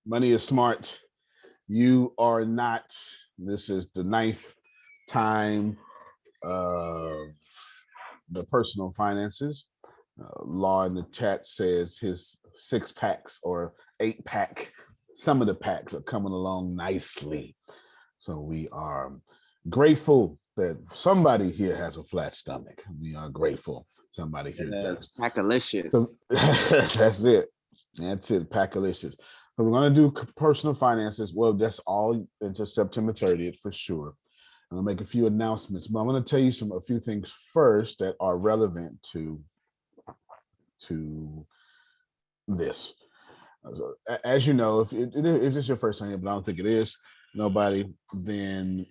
Money is smart. You are not. This is the ninth time of the personal finances. Law in the chat says his 6 packs or 8 pack. Some of the packs are coming along nicely. So we are grateful that somebody here has a flat stomach. We are grateful somebody here does. Packalicious. So, that's it. That's it. Packalicious. So we're going to do personal finances. Well, that's all until September 30th for sure. I'm going to make a few announcements, but I'm going to tell you a few things first that are relevant to this. As you know, if it's your first time here, but I don't think it is, nobody, then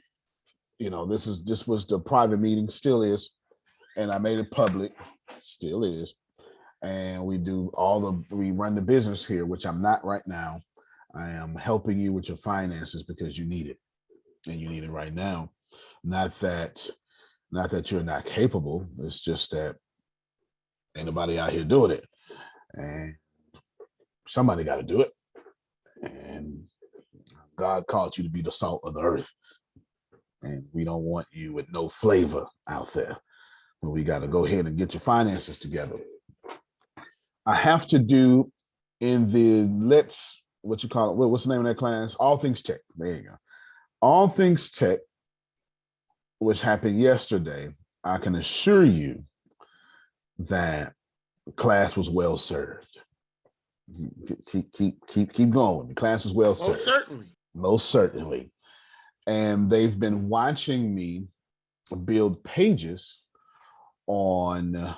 this was the private meeting, still is, and I made it public, still is, and we run the business here, which I'm not right now. I am helping you with your finances because you need it, and you need it right now. Not that you're not capable. It's just that ain't nobody out here doing it, and somebody got to do it. And God called you to be the salt of the earth, and we don't want you with no flavor out there. But we got to go ahead and get your finances together. I have to do in the what's the name of that class? All Things Tech. There you go. All Things Tech, which happened yesterday. I can assure you that class was well served. Keep going. The class was well served. Most certainly. And they've been watching me build pages on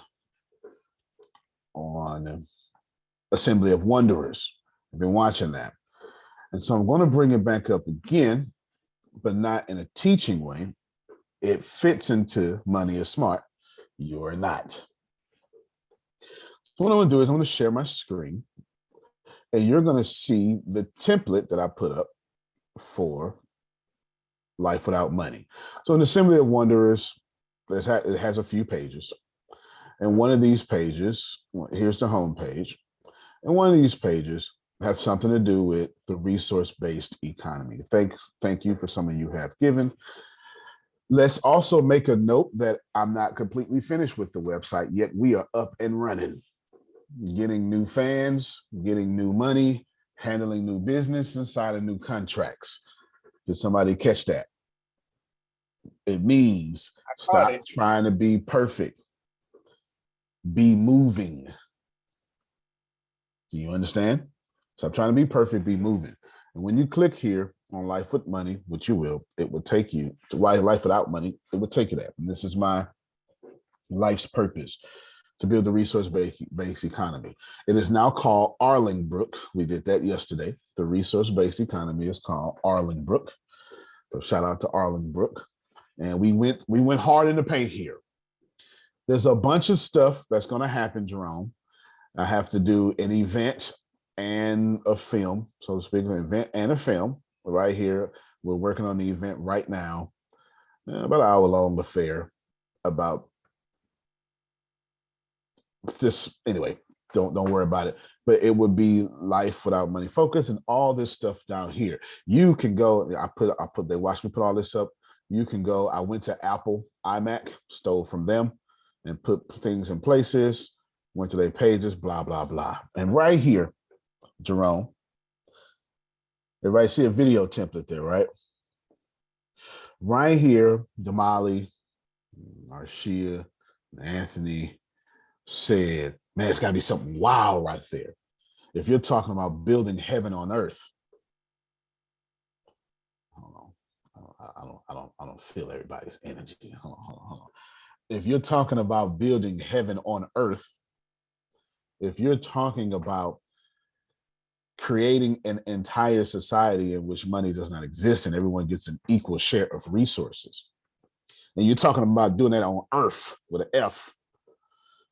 Assembly of Wanderers. I've been watching that. And so I'm going to bring it back up again, but not in a teaching way. It fits into Money is Smart. You're not. So what I'm going to do is I'm going to share my screen, and you're going to see the template that I put up for Life Without Money. So in Assembly of Wanderers, it has a few pages. And one of these pages, here's the home page. And one of these pages have something to do with the resource-based economy. Thank you for some of you have given. Let's also make a note that I'm not completely finished with the website yet. We are up and running, getting new fans, getting new money, handling new business inside of new contracts. Did somebody catch that? It means stop trying to be perfect. Be moving. Do you understand? Stop trying to be perfect, be moving. And when you click here on Life with Money, which you will, it will take you to Life Without Money. It will take you there. And this is my life's purpose, to build a resource-based economy. It is now called Arlingbrook. We did that yesterday. The resource-based economy is called Arlingbrook. So shout out to Arlingbrook. And we went hard in the paint here. There's a bunch of stuff that's going to happen, Jerome. I have to do an event and a film, so to speak, an event and a film right here. We're working on the event right now, about an hour-long affair about this. Anyway, don't worry about it. But it would be Life Without Money focus and all this stuff down here. You can go. They watched me put all this up. You can go. I went to Apple iMac, stole from them, and put things in places. Went to their pages, blah blah blah. And right here, Jerome, everybody see a video template there, right? Right here, Damali, Marcia, Anthony said, man, it's got to be something wild right there. If you're talking about building heaven on earth, hold on, I don't feel everybody's energy. Hold on. If you're talking about building heaven on earth, if you're talking about creating an entire society in which money does not exist and everyone gets an equal share of resources, and you're talking about doing that on earth with an F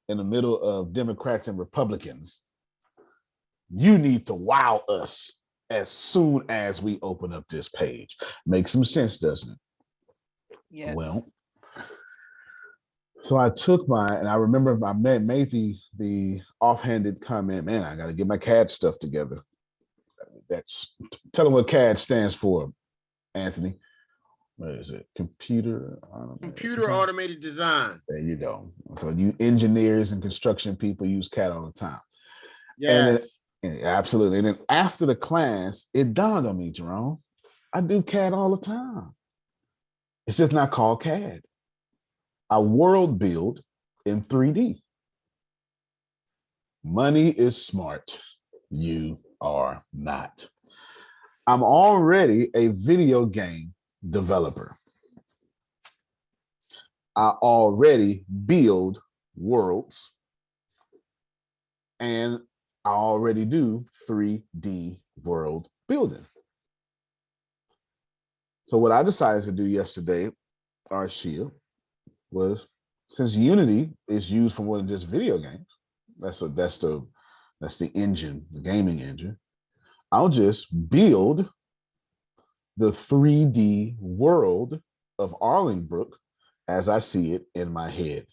in the middle of Democrats and Republicans, you need to wow us as soon as we open up this page. Makes some sense, doesn't it? Yes. Well, so I took and I remember I made the offhanded comment, man, I got to get my CAD stuff together. That's tell them what CAD stands for, Anthony. What is it? Computer automated design. There you go. So you engineers and construction people use CAD all the time. Yes. And absolutely. And then after the class, it dawned on me, Jerome, I do CAD all the time. It's just not called CAD. I world build in 3D. Money is smart. You are not. I'm already a video game developer. I already build worlds, and I already do 3D world building. So what I decided to do yesterday, Arshia, was since Unity is used for more than just video games, that's the engine, the gaming engine. I'll just build the 3D world of Arlingbrook as I see it in my head.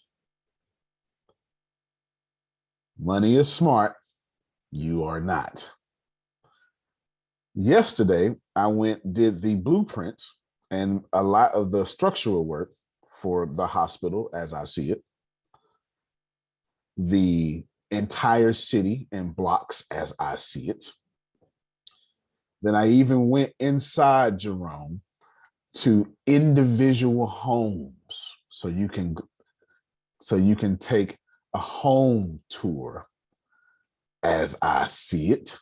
Money is smart. You are not. Yesterday, I did the blueprints and a lot of the structural work for the hospital as I see it, the entire city and blocks as I see it. Then I even went inside, Jerome, to individual homes so you can take a home tour as I see it.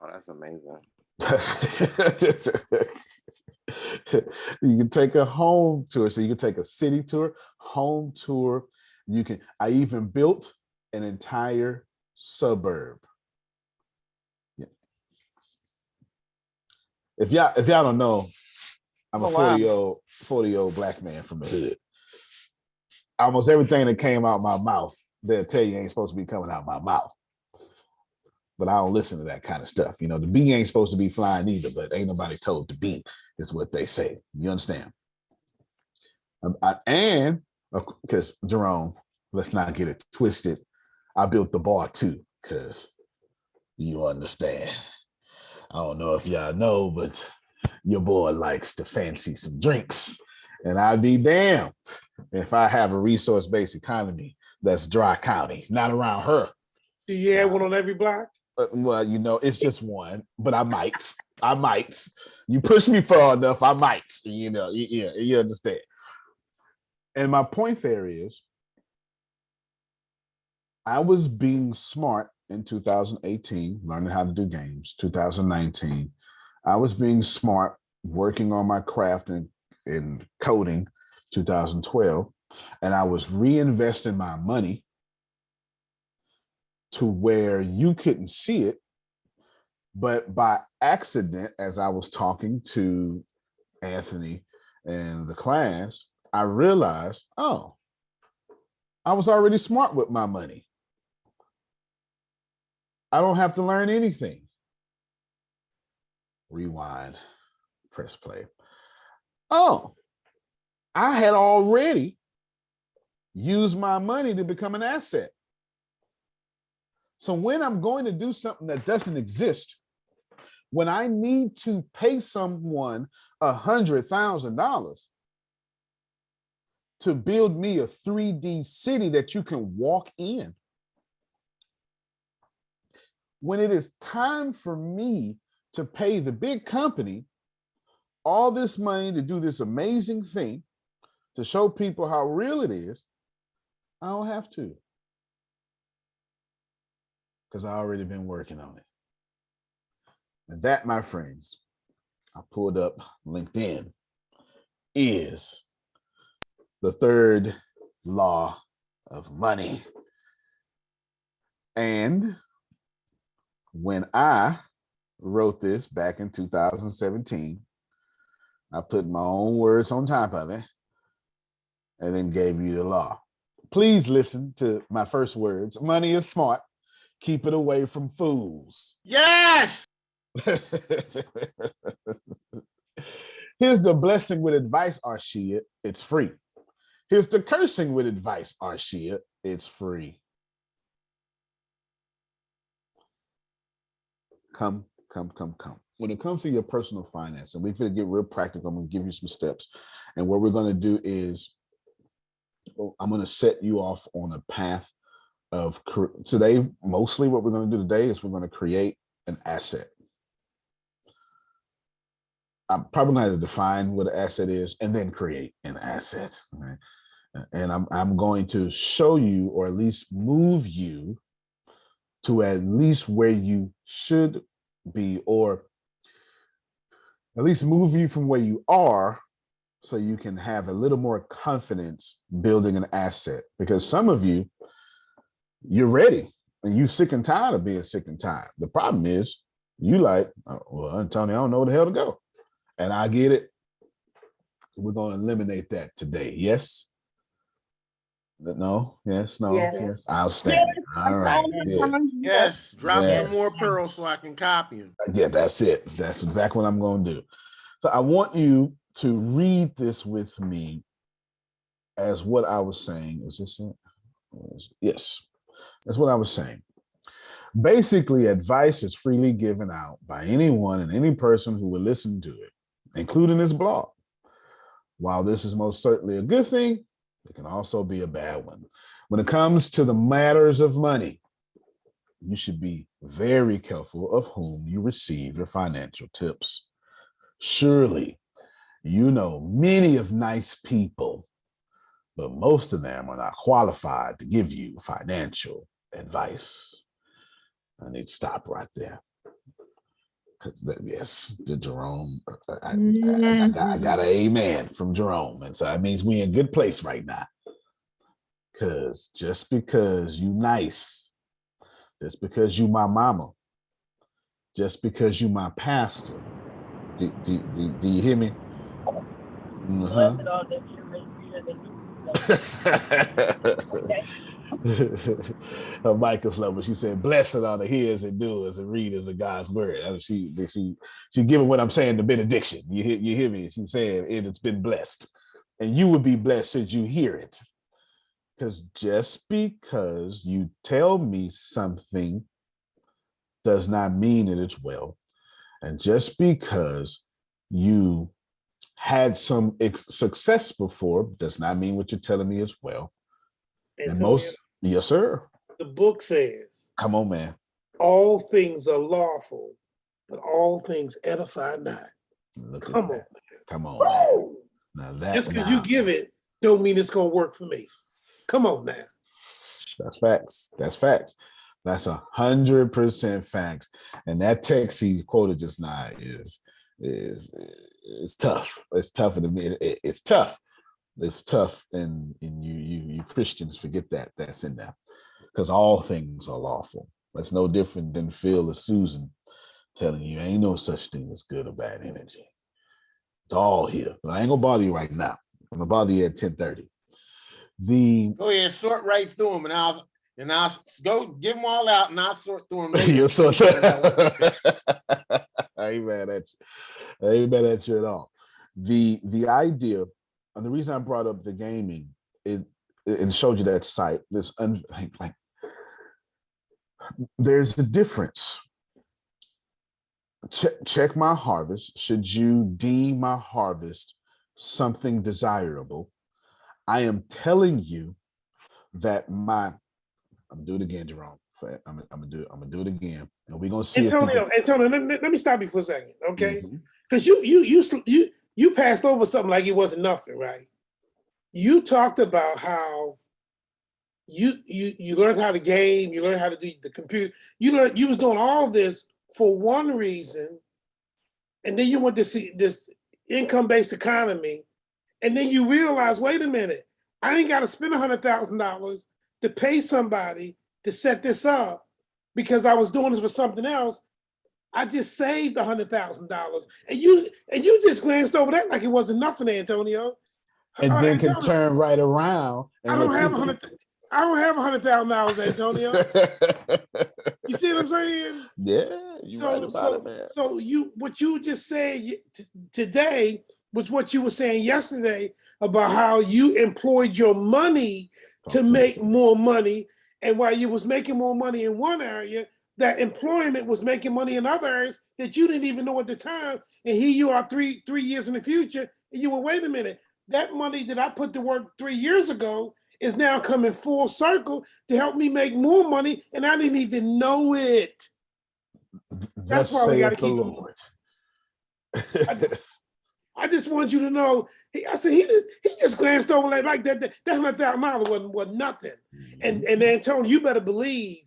Oh, that's amazing. You can take a home tour, so you can take a city tour, home tour. I even built an entire suburb. Yeah. If y'all don't know, I'm a 40-year-old black man from the hood. Almost everything that came out my mouth, they'll tell you ain't supposed to be coming out my mouth. But I don't listen to that kind of stuff. You know, the bee ain't supposed to be flying either, but ain't nobody told the bee, is what they say. You understand? And because Jerome, let's not get it twisted. I built the bar too, because you understand. I don't know if y'all know, but your boy likes to fancy some drinks. And I'd be damned if I have a resource-based economy that's dry county, not around her. Do you have one on every block? Well, you know, it's just one, but I might. You push me far enough, I might. You know, you understand. And my point there is, I was being smart in 2018, learning how to do games. 2019, I was being smart, working on my craft in coding. 2012, and I was reinvesting my money to where you couldn't see it, but by accident, as I was talking to Anthony and the class, I realized, oh, I was already smart with my money. I don't have to learn anything. Rewind, press play. Oh, I had already used my money to become an asset. So when I'm going to do something that doesn't exist, when I need to pay someone $100,000 to build me a 3D city that you can walk in, when it is time for me to pay the big company all this money to do this amazing thing, to show people how real it is, I don't have to. Because I already been working on it. And that, my friends, I pulled up LinkedIn, is the third law of money. And when I wrote this back in 2017, I put my own words on top of it and then gave you the law. Please listen to my first words. Money is smart. Keep it away from fools. Yes! Here's the blessing with advice, Arshia. It's free. Here's the cursing with advice, Arshia. It's free. Come come. When it comes to your personal finance, and we're going to get real practical, I'm going to give you some steps. And what we're going to do is I'm going to set you off on a path of today. Mostly what we're going to do today is we're going to create an asset. I'm probably going to define what an asset is and then create an asset. Right? And I'm going to show you, or at least move you to at least where you should be, or at least move you from where you are so you can have a little more confidence building an asset. Because some of you, you're ready and you sick and tired of being sick and tired. The problem is you like, oh, well, Tony, I don't know where the hell to go. And I get it. We're going to eliminate that today. Yes? No? Yes? No? Yes? Outstanding. All right. Yes. Drop some more pearls so I can copy them. Yeah, that's it. That's exactly what I'm going to do. So I want you to read this with me as what I was saying. Is this it? Yes. That's what I was saying. Basically, advice is freely given out by anyone and any person who will listen to it, including this blog. While this is most certainly a good thing, it can also be a bad one. When it comes to the matters of money, you should be very careful of whom you receive your financial tips. Surely, you know many of nice people, but most of them are not qualified to give you financial advice. I need to stop right there. Yes, the Jerome, I got an amen from Jerome. And so that means we in a good place right now. Because just because you nice, just because you my mama, just because you my pastor, do you hear me? Michael's level. She said, "Blessed are the hearers and doers and readers of God's word." She giving what I'm saying the benediction. You hear me? She said it's been blessed, and you will be blessed as you hear it. Because just because you tell me something does not mean that it's well, and just because you had some success before does not mean what you're telling me is well. And most, yes, sir. The book says, come on, man. All things are lawful, but all things edify not. Come on, man. Come on. Now that just because you give it don't mean it's gonna work for me. Come on now. That's facts. That's facts. That's 100% facts. And that text he quoted just now is tough. It's tougher to me. It's tough. It's tough, and you Christians forget that's in there, because all things are lawful. That's no different than Phil or Susan telling you ain't no such thing as good or bad energy. It's all here. But I ain't gonna bother you right now. I'm gonna bother you at 10:30. Go ahead, sort right through them, and I'll go give them all out, and I'll sort through them. You'll sort I ain't mad at you. I ain't mad at you at all. The idea. And the reason I brought up the gaming and showed you that site, there's a difference. Check my harvest. Should you deem my harvest something desirable, I am telling you that I'm gonna do it again, Jerome. I'm gonna do it again, and we're gonna see. Antonio, let me stop you for a second, okay? Because you passed over something like it wasn't nothing, right? You talked about how you learned how to game, you learned how to do the computer. You was doing all this for one reason, and then you went to see this income-based economy, and then you realize, wait a minute, I ain't got to spend $100,000 to pay somebody to set this up because I was doing this for something else. I just saved $100,000, and you just glanced over that like it wasn't nothing, Antonio. And then Antonio, can turn right around. I don't have $100,000, Antonio. You see what I'm saying? Yeah, you're right about it, man. So what you just said today was what you were saying yesterday about how you employed your money to make more money, and while you was making more money in one area, that employment was making money in other areas that you didn't even know at the time. And here you are 3 years in the future, and you were, wait a minute, that money that I put to work 3 years ago is now coming full circle to help me make more money, and I didn't even know it. That's Thus why we got to saith the keep Lord. I just want you to know. I said he just glanced over like that. That $100,000 was nothing. And Antonio, you better believe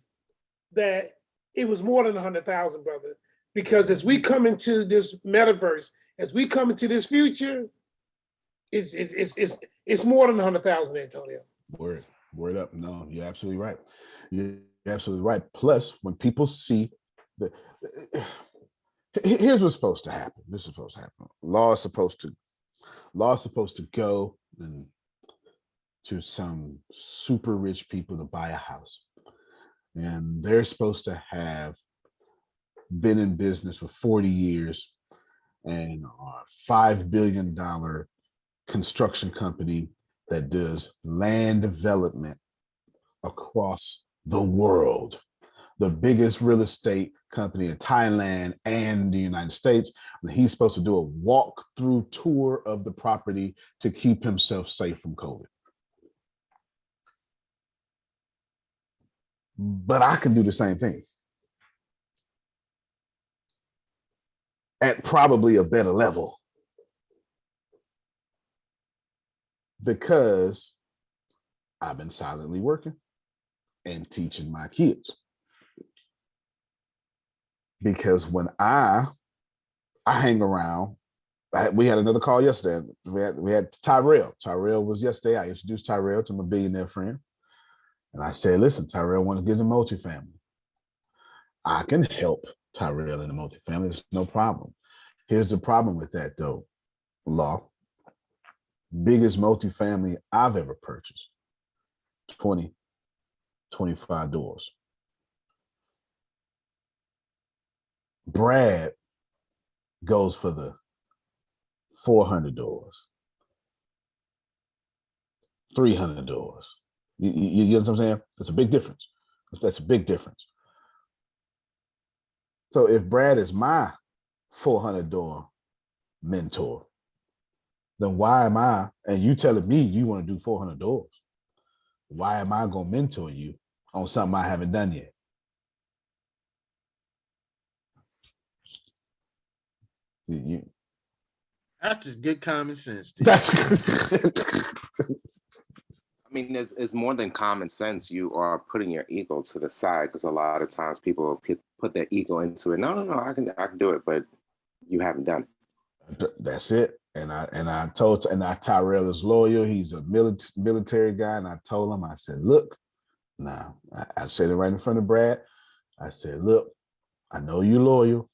that it was more than 100,000, brother. Because as we come into this metaverse, as we come into this future, it's more than 100,000, Antonio. Word up. No, you're absolutely right. You're absolutely right. Plus, when people see the here's what's supposed to happen. This is supposed to happen. Law is supposed to go and to some super rich people to buy a house. And they're supposed to have been in business for 40 years and are $5 billion construction company that does land development across the world. The biggest real estate company in Thailand and the United States. He's supposed to do a walk-through tour of the property to keep himself safe from COVID. But I can do the same thing at probably a better level because I've been silently working and teaching my kids. Because when I hang around, we had another call yesterday. We had Tyrell. Tyrell was yesterday. I introduced Tyrell to my billionaire friend. And I said, listen, Tyrell wants to get a multifamily. I can help Tyrell in the multifamily. There's no problem. Here's the problem with that, though. Law. Biggest multifamily I've ever purchased. 20, 25 doors. Brad goes for the 400 doors, 300 doors. You know what I'm saying? That's a big difference. That's a big difference. So if Brad is my 400 door mentor, then why am I, and you telling me you want to do 400 doors, why am I going to mentor you on something I haven't done yet? That's just good common sense. That's I mean, it's more than common sense. You are putting your ego to the side because a lot of times people put their ego into it. No, I can do it, but you haven't done it. That's it. And I told Tyrell is loyal. He's a military guy, and I told him, I said, look, now I said it right in front of Brad. I said, look, I know you're loyal,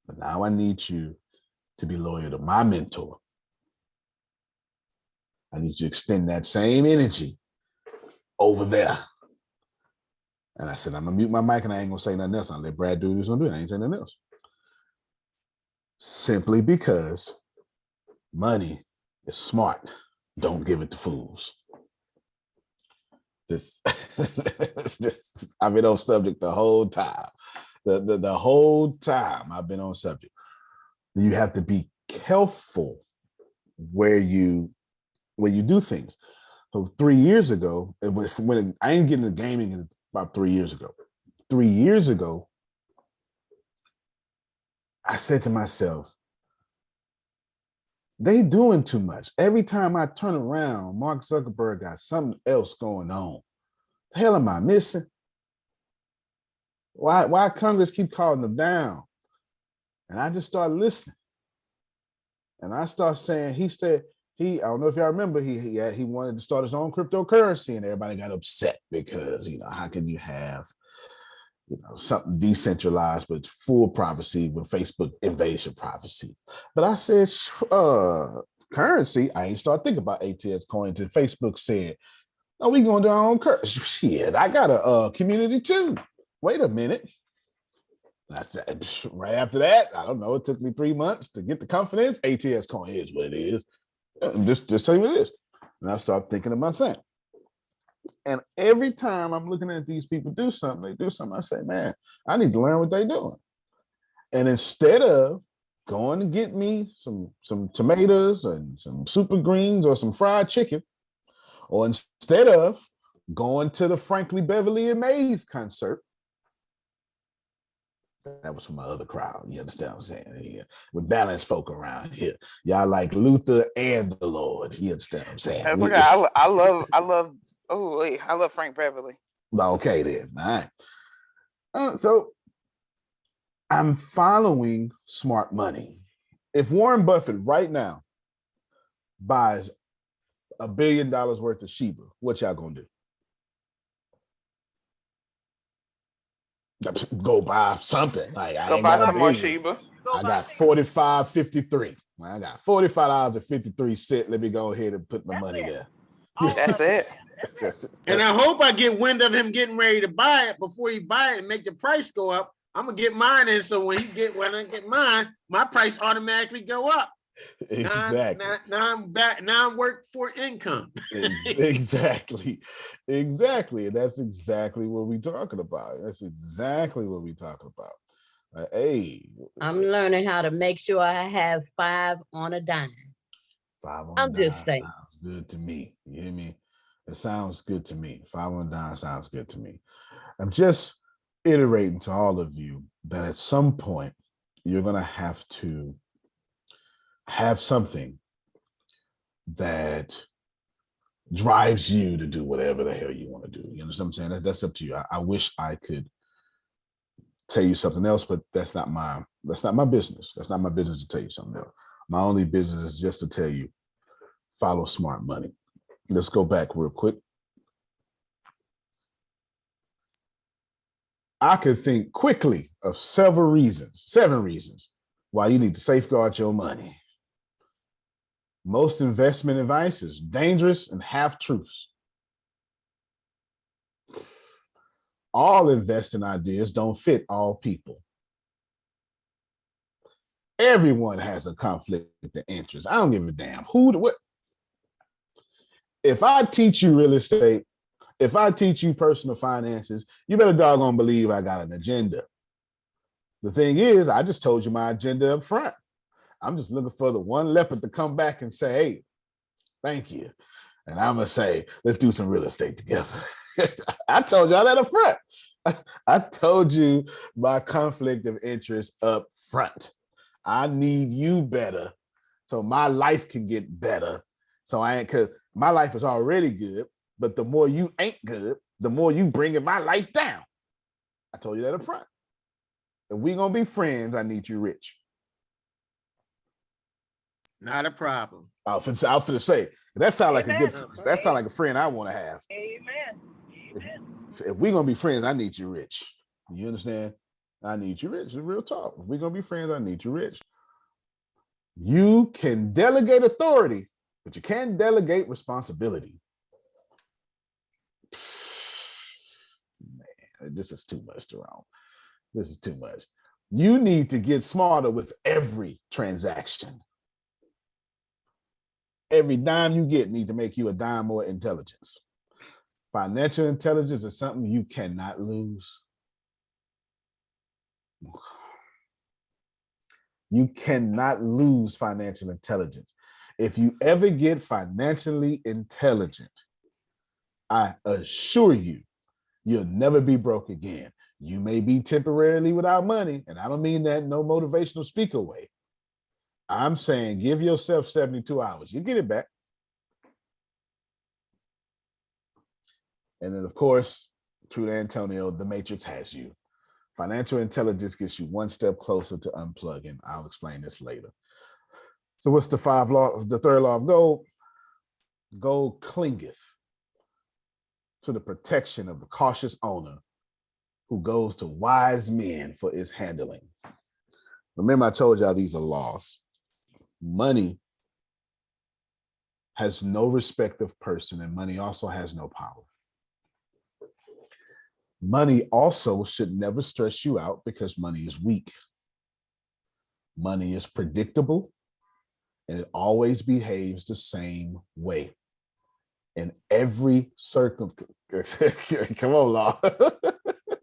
but now I need you to be loyal to my mentor. I need you to extend that same energy over there. And I said, I'm gonna mute my mic and I ain't gonna say nothing else. I'll let Brad do what he's gonna do. I ain't saying nothing else. Simply because money is smart. Don't give it to fools. I've been on subject the whole time. The whole time I've been on subject. You have to be careful where you do things. So 3 years ago, it was when I ain't getting into gaming about 3 years ago. 3 years ago, I said to myself, they doing too much. Every time I turn around, Mark Zuckerberg got something else going on. The hell am I missing? Why Congress keep calling them down? And I just started listening. And I started saying, I don't know if y'all remember, he wanted to start his own cryptocurrency, and everybody got upset because, how can you have, something decentralized but full privacy with Facebook invasion privacy? But I said, currency, I ain't start thinking about ATS coins, and Facebook said, oh, we gonna do our own currency. Shit, I got a community too. Wait a minute. Right after that, I don't know, it took me 3 months to get the confidence. ATS coin is what it is. Just tell you what it is. And I started thinking of my thing. And every time I'm looking at these people do something, they do something, I say, man, I need to learn what they're doing. And instead of going to get me some tomatoes and some super greens or some fried chicken, or instead of going to the Frankly Beverly and Mays concert, that was for my other crowd. You understand what I'm saying? Yeah. With balanced folk around here. Y'all like Luther and the Lord. You understand what I'm saying? That's okay. I love Frank Beverly. Okay, then. All right. So I'm following smart money. If Warren Buffett right now buys $1 billion worth of Shiba, what y'all gonna do? Go buy something. Like I Go ain't buy got some a more billion. Sheba. I got 45.53. I got $45.53. Let me go ahead and put my money there. That's it. And I hope I get wind of him getting ready to buy it before he buy it and make the price go up. I'm gonna get mine in, so when I get mine, my price automatically go up. Exactly. Now I'm back. Now I'm work for income. Exactly. And that's exactly what we're talking about. That's exactly what we're talking about. Hey, I'm learning how to make sure I have 5 on a dime. 5 on I'm a dime just saying. sounds good to me. You hear me? It sounds good to me. 5 on a dime sounds good to me. I'm just iterating to all of you that at some point you're going to have something that drives you to do whatever the hell you want to do. You understand what I'm saying? That's up to you. I wish I could tell you something else, but that's not my business. That's not my business to tell you something else. My only business is just to tell you, follow smart money. Let's go back real quick. I could think quickly of 7 reasons why you need to safeguard your money. Most investment advice is dangerous and half-truths. All investing ideas don't fit all people. Everyone has a conflict of interest. I don't give a damn what. If I teach you real estate, if I teach you personal finances, you better doggone believe I got an agenda. The thing is, I just told you my agenda up front. I'm just looking for the one leopard to come back and say, hey, thank you. And I'm going to say, let's do some real estate together. I told y'all that up front. I told you my conflict of interest up front. I need you better so my life can get better. Because my life is already good, but the more you ain't good, the more you bringing my life down. I told you that up front. If we're going to be friends, I need you rich. Not a problem. I was finna say, that sounds like that sounds like a friend I want to have. Amen. If we're going to be friends, I need you rich. You understand? I need you rich. It's real talk. If we're going to be friends, I need you rich. You can delegate authority, but you can't delegate responsibility. Man, this is too much, Jerome. This is too much. You need to get smarter with every transaction. Every dime you get need to make you a dime more intelligence. Financial intelligence is something you cannot lose. You cannot lose financial intelligence. If you ever get financially intelligent, I assure you, you'll never be broke again. You may be temporarily without money, and I don't mean that in no motivational speaker way. I'm saying give yourself 72 hours. You get it back. And then, of course, true to Antonio, the Matrix has you. Financial intelligence gets you one step closer to unplugging. I'll explain this later. So what's the 5 laws? The 3rd law of gold? Gold clingeth to the protection of the cautious owner who goes to wise men for its handling. Remember, I told y'all these are laws. Money has no respect of person, and money also has no power. Money also should never stress you out because money is weak. Money is predictable, and it always behaves the same way. in every circumstance. Come on, Law.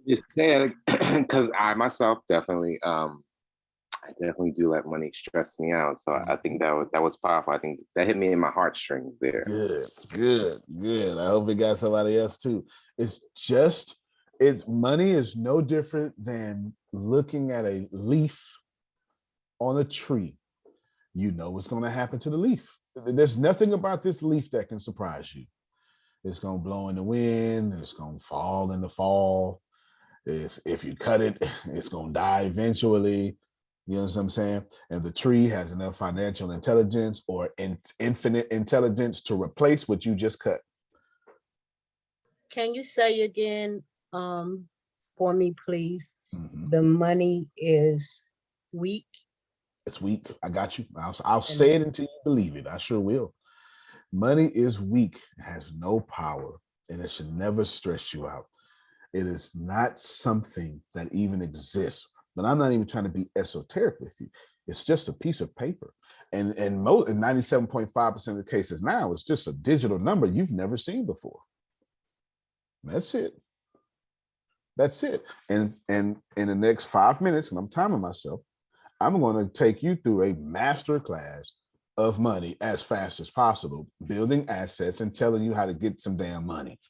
Just saying, because I myself definitely, I definitely do let money stress me out. So I think that was powerful. I think that hit me in my heartstrings there. Good. I hope it got somebody else too. Money is no different than looking at a leaf on a tree. You know what's going to happen to the leaf. There's nothing about this leaf that can surprise you. It's going to blow in the wind. It's going to fall in the fall. If you cut it, it's going to die eventually. You know what I'm saying? And the tree has enough financial intelligence or infinite intelligence to replace what you just cut. Can you say again for me, please? Mm-hmm. The money is weak. It's weak. I got you. I'll say it until you believe it. I sure will. Money is weak. It has no power, and it should never stress you out. It is not something that even exists. But I'm not even trying to be esoteric with you. It's just a piece of paper. And in 97.5% of the cases now, it's just a digital number you've never seen before. That's it. And in the next 5 minutes, and I'm timing myself, I'm going to take you through a master class of money as fast as possible, building assets and telling you how to get some damn money.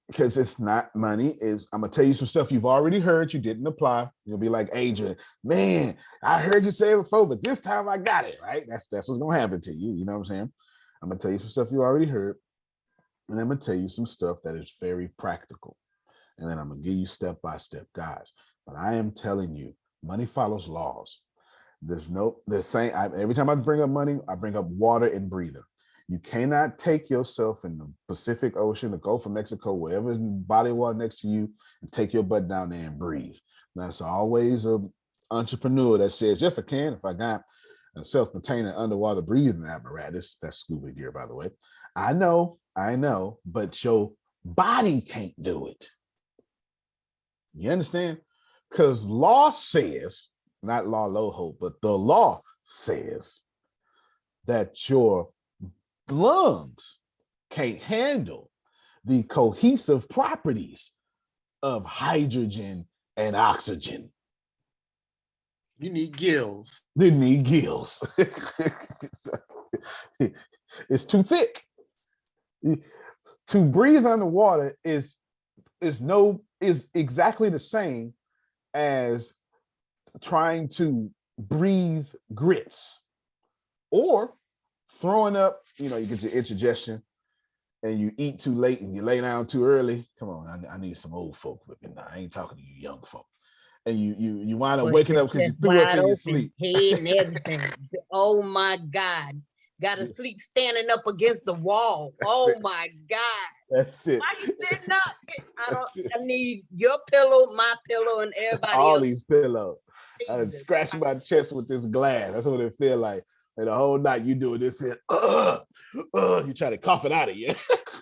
Because it's not money. I'm gonna tell you some stuff you've already heard, you didn't apply. You'll be like, Adrian, man, I heard you say it before, but this time I got it, right? That's what's gonna happen to you. You know what I'm saying? I'm gonna tell you some stuff you already heard, and I'm gonna tell you some stuff that is very practical. And then I'm gonna give you step-by-step guides. But I am telling you, money follows laws. Every time I bring up money, I bring up water and breathing. You cannot take yourself in the Pacific Ocean, the Gulf of Mexico, wherever is body of water next to you, and take your butt down there and breathe. That's always an entrepreneur that says, yes, I can if I got a self-contained underwater breathing apparatus. That's scuba gear, by the way. I know, but your body can't do it. You understand? Because law says, not law loho, but the law says that your lungs can't handle the cohesive properties of hydrogen and oxygen. You need gills. They need gills. It's too thick. To breathe underwater is exactly the same as trying to breathe grits or throwing up. You get your indigestion and you eat too late and you lay down too early. Come on, I need some old folk with me now. I ain't talking to you young folk. And you wind up waking up because you threw up in your sleep. Head and everything. Oh my God. Gotta sleep standing up against the wall. Oh my God. That's it. Why you sitting up? I need your pillow, my pillow, and everybody all else. These pillows. I scratch my chest with this glass. That's what it feel like. And the whole night you doing this and you try to cough it out of you.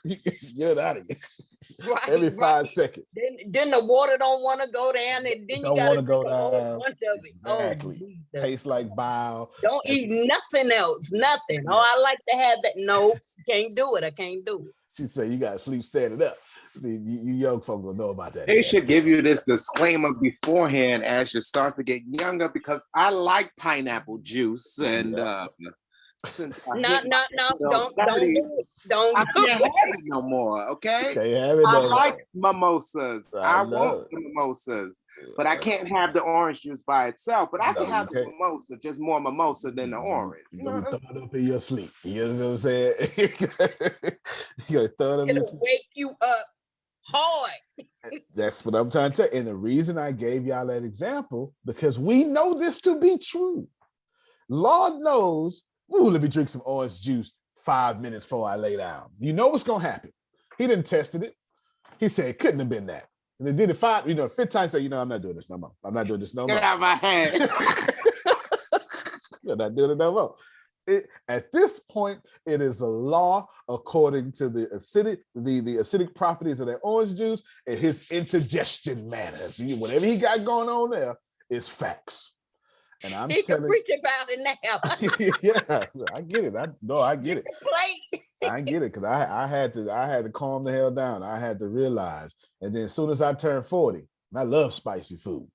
Get it out of you. Right, every 5 seconds. Then the water don't want to go down, and then you got to go down. Bunch of it. Exactly. Oh, tastes like bile. Don't eat nothing else. Nothing. Yeah. Oh, I like to have that. No, can't do it. I can't do it. She said you got to sleep standing up. You young folks will know about that. They should give you this disclaimer beforehand as you start to get younger, because I like pineapple juice and no, don't do it. I can't have it no more. Okay. I like mimosas. I want the mimosas, but I can't have the orange juice by itself. But I can have the mimosa, just more mimosa than the orange. You're gonna throw it up in your sleep. You know what I'm saying? You're gonna throw it up. It'll wake you up hard. That's what I'm trying to tell you. And the reason I gave y'all that example, because we know this to be true. Lord knows. Ooh, let me drink some orange juice 5 minutes before I lay down. You know what's gonna happen. He didn't tested it. He said it couldn't have been that. And they did it 5th time, say, I'm not doing this no more. I'm not doing this no more. Get out of my head. You're not doing it no more. At this point, it is a law according to the acidic properties of that orange juice and his indigestion manners. Whatever he got going on there is facts. And I'm He can telling preach about it now. yeah, I get it. I get it. Plate. I get it because I had to calm the hell down. I had to realize, and then as soon as I turned 40, and I love spicy food.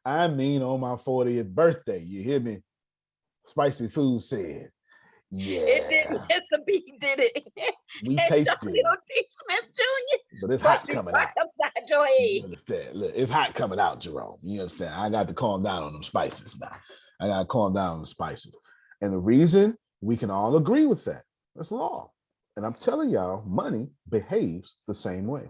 I mean, on my 40th birthday, you hear me? Spicy food said, It didn't. "Yeah, Mr. B did it. we And taste good, W. D. Smith Jr. but it's hot pushed it coming right out." upside your You head. understand? Look, it's hot coming out, Jerome. You understand? I got to calm down on them spices now. I got to calm down on the spices. And the reason we can all agree with that, that's law. And I'm telling y'all, money behaves the same way.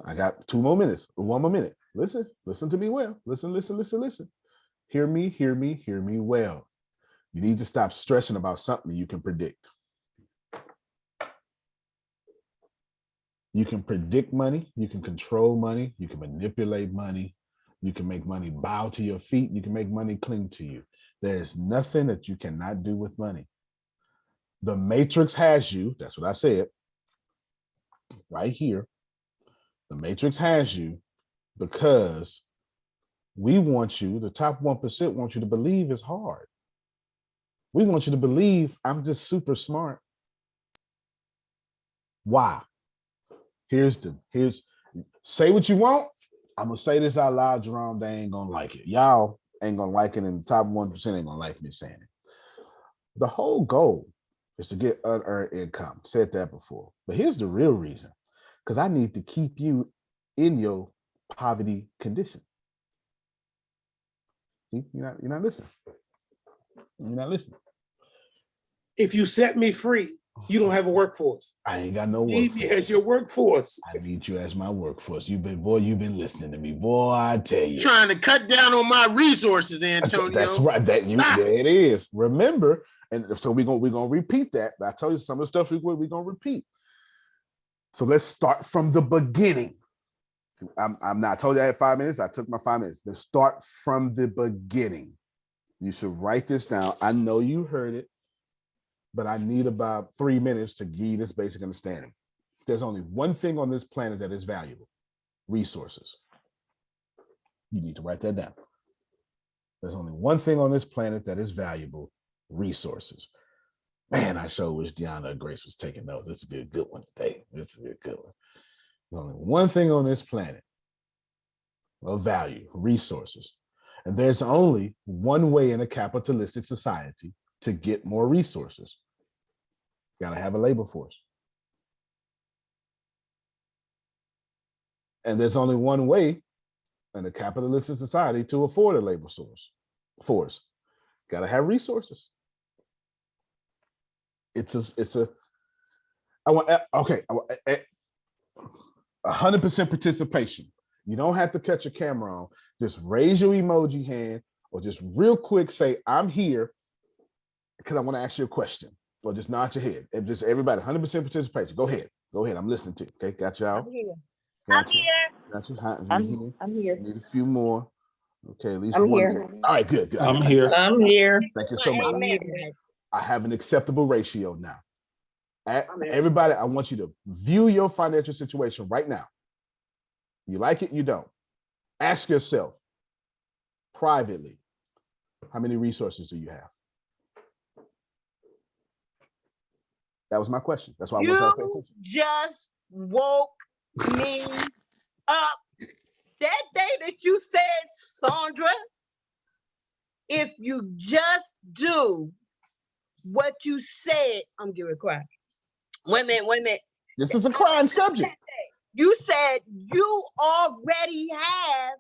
I got 2 more minutes, 1 more minute. Listen to me well. Listen. Hear me well. You need to stop stressing about something you can predict. You can predict money, you can control money, you can manipulate money, you can make money bow to your feet, you can make money cling to you. There's nothing that you cannot do with money. The matrix has you, that's what I said, right here. The matrix has you because we want you, the top 1% want you to believe it's hard. We want you to believe I'm just super smart. Why? Here's say what you want. I'm gonna say this out loud, Jerome. They ain't gonna like it. Y'all ain't gonna like it, and the top 1% ain't gonna like me saying it. The whole goal is to get unearned income. Said that before. But here's the real reason. Because I need to keep you in your poverty condition. See, you're not listening. You're not listening. If you set me free, you don't have a workforce. I ain't got no Need me workforce. as your workforce. I need you as my workforce. You've been listening to me, boy. I tell you. Trying to cut down on my resources, Antonio. That's right. There it is. Remember, and so we're gonna repeat that. I told you some of the stuff we're gonna repeat. So let's start from the beginning. I'm not. I told you I had 5 minutes. I took my 5 minutes. Let's start from the beginning. You should write this down. I know you heard it, but I need about 3 minutes to give you this basic understanding. There's only one thing on this planet that is valuable: resources. You need to write that down. There's only one thing on this planet that is valuable: resources. Man, I sure wish Deanna or Grace was taking notes. This would be a good one today. This would be a good one. There's only one thing on this planet of value: resources. And there's only one way in a capitalistic society to get more resources. You gotta have a labor force. And there's only one way in a capitalistic society to afford a labor force. Gotta have resources. I want 100% participation. You don't have to catch your camera on. Just raise your emoji hand or just real quick say, I'm here because I want to ask you a question. Or just nod your head. And just everybody, 100% participation. Go ahead. I'm listening to you. Okay, got y'all? I'm here. Got you. here. Got you. I'm here. Need a few more. Okay, at least I'm one. here. All right, good. I'm here. I'm here. Thank you so much. Amen. I have an acceptable ratio now. Everybody, I want you to view your financial situation right now. You like it, you don't. Ask yourself privately, how many resources do you have? That was my question. That's why I want you to pay You attention. just woke me up. That day that you said, Sandra, if you just do what you said, I'm getting ready to cry. Wait a minute. This is a crime subject. You said you already have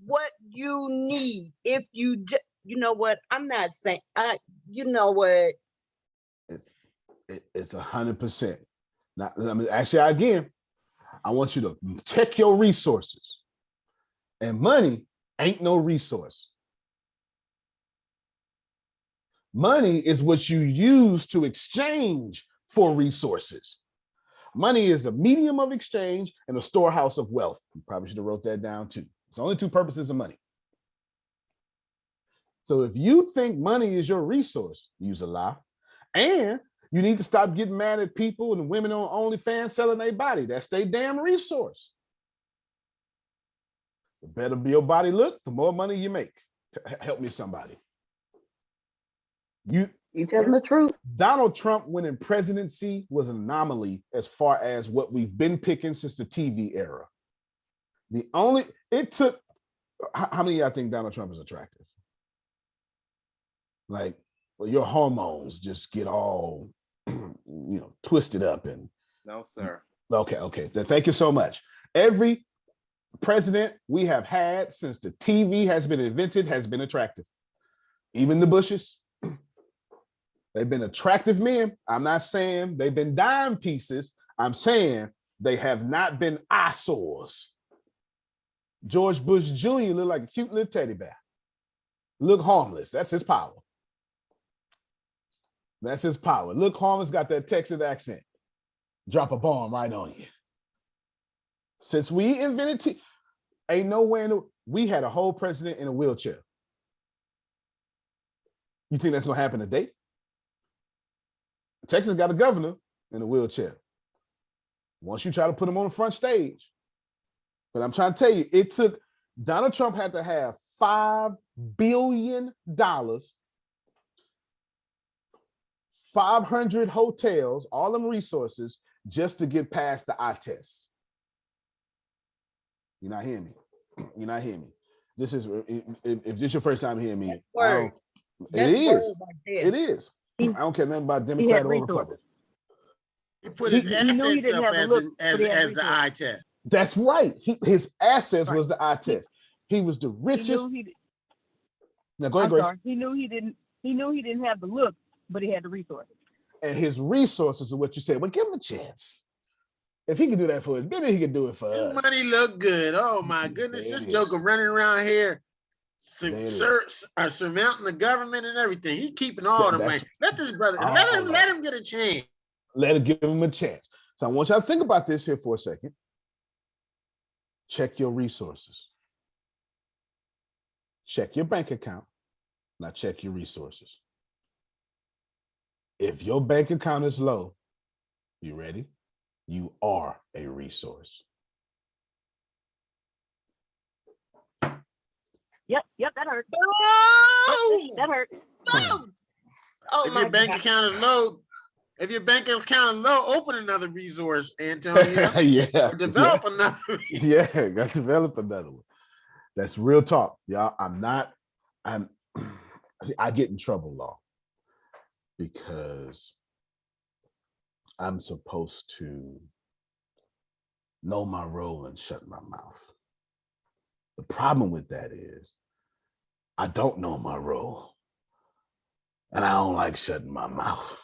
what you need. If you you know what? I'm not saying, you know what? It's 100%. Now, let me ask you again. I want you to check your resources. And money ain't no resource. Money is what you use to exchange for resources. Money is a medium of exchange and a storehouse of wealth. You probably should have wrote that down too. It's only two purposes of money. So if you think money is your resource, use a lie. And you need to stop getting mad at people and women on OnlyFans selling their body. That's their damn resource. The better your body look, the more money you make. Help me, somebody. You telling the truth? Donald Trump winning presidency was an anomaly as far as what we've been picking since the TV era. It took, how many of y'all think Donald Trump is attractive? Like, well, your hormones just get all, twisted up and. No, sir. Okay. Thank you so much. Every president we have had since the TV has been invented has been attractive. Even the Bushes. They've been attractive men. I'm not saying they've been dime pieces. I'm saying they have not been eyesores. George Bush Jr. looked like a cute little teddy bear. Look harmless. That's his power. Look harmless, got that Texas accent. Drop a bomb right on you. Since we invented ain't nowhere we had a whole president in a wheelchair. You think that's gonna happen today? Texas got a governor in a wheelchair. Once you try to put him on the front stage. But I'm trying to tell you, Donald Trump had to have $5 billion, 500 hotels, all them resources, just to get past the eye test. You're not hearing me. This is, if this is your first time hearing me, it is. I don't care nothing about Democrat or Republican. He put his assets up as the eye test. That's right. His assets was the eye test. He was the richest. Now go ahead, Grace. He knew he didn't have the look, but he had the resources. And his resources are what you said. Well, give him a chance. If he can do that for us, maybe he can do it for us. Money look good. Oh my goodness, this joker running around here, surmounting the government and everything. He keeping all the money. Let this brother, let him get a chance. Give him a chance. So I want y'all to think about this here for a second. Check your resources. Check your bank account. Now check your resources. If your bank account is low, you ready? You are a resource. Yep, that hurt. Boom! That hurt. Boom! Oh, if your bank account is low, open another resource, Antonio. Yeah. Develop another resource. Yeah, got to develop another one. That's real talk, y'all. I get in trouble, law, because I'm supposed to know my role and shut my mouth. The problem with that is I don't know my role and I don't like shutting my mouth.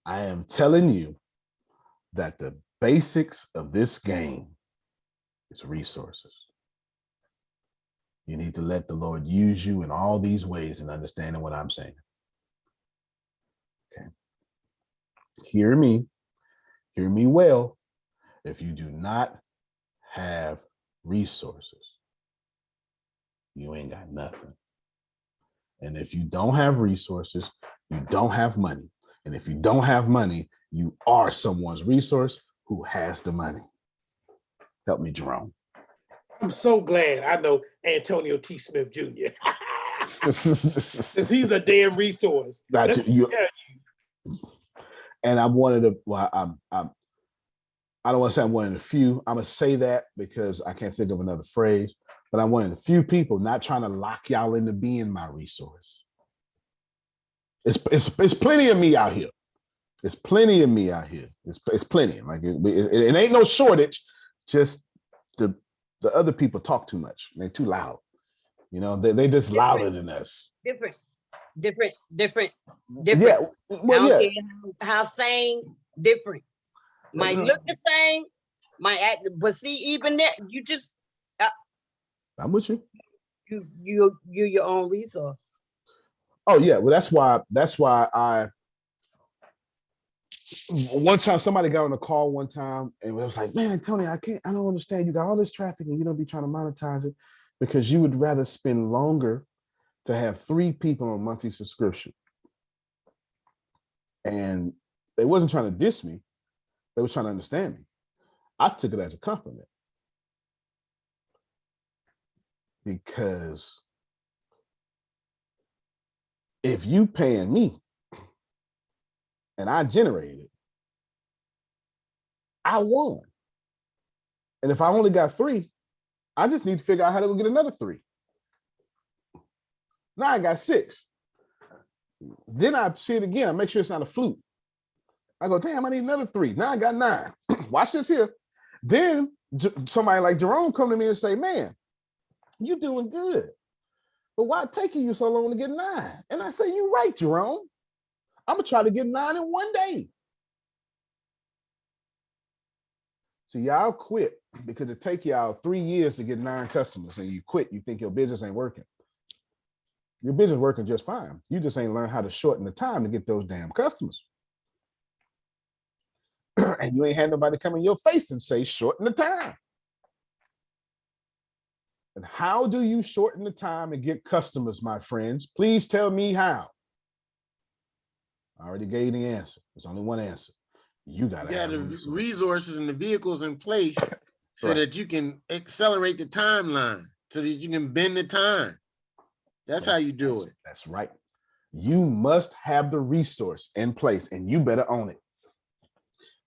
I am telling you that the basics of this game is resources. You need to let the Lord use you in all these ways and understanding what I'm saying. Okay. Hear me well. If you do not have resources, you ain't got nothing. And if you don't have resources, you don't have money. And if you don't have money, you are someone's resource who has the money. Help me, Jerome. I'm so glad I know Antonio T. Smith Jr. Since he's a damn resource. And I'm one of the, well, I don't want to say I'm one of the few. I'm going to say that because I can't think of another phrase, but I'm one of the few people not trying to lock y'all into being my resource. It's plenty of me out here. It's plenty of me out here. It's plenty. Like it ain't no shortage. Just the other people talk too much. They're too loud. You know, they just louder than us. Different. Yeah. Well, yeah. How same, different. Might look the same, might act, but see, even that, you just I'm with you. You're your own resource. Oh yeah, well that's why I one time somebody got on a call one time and it was like, man, Tony, I don't understand. You got all this traffic and you don't be trying to monetize it because you would rather spend longer to have 3 people on monthly subscription. And they wasn't trying to diss me. They was trying to understand me. I took it as a compliment because If you paying me and I generated it, I won. And if I only got 3, I just need to figure out how to go get another 3. Now I got 6. Then I see it again. I make sure it's not a fluke. I go, damn, I need another 3. Now I got 9. Watch this here. Then somebody like Jerome come to me and say, man, you doing good. But why it taking you so long to get 9? And I say, you right, Jerome. I'm gonna try to get 9 in one day. So y'all quit because it take y'all 3 years to get 9 customers, and you quit. You think your business ain't working. Your business working just fine. You just ain't learned how to shorten the time to get those damn customers. And you ain't had nobody come in your face and say, shorten the time. And how do you shorten the time and get customers, my friends? Please tell me how. I already gave the answer. There's only one answer. You gotta have the resources and the vehicles in place so that you can accelerate the timeline, so that you can bend the time. That's how you do it. That's right. You must have the resource in place, and you better own it.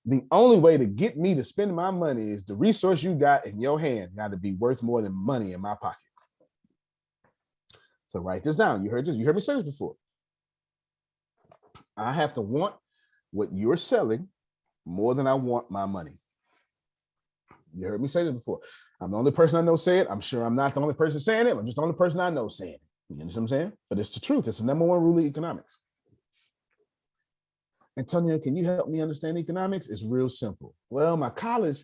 The only way to get me to spend my money is the resource you got in your hand got to be worth more than money in my pocket. So write this down. You heard this. You heard me say this before. I have to want what you're selling more than I want my money. You heard me say this before. I'm the only person I know say it. I'm sure I'm not the only person saying it. I'm just the only person I know saying it. You understand what I'm saying? But it's the truth. It's the number one rule of economics. Antonio, can you help me understand economics? It's real simple. Well, my college,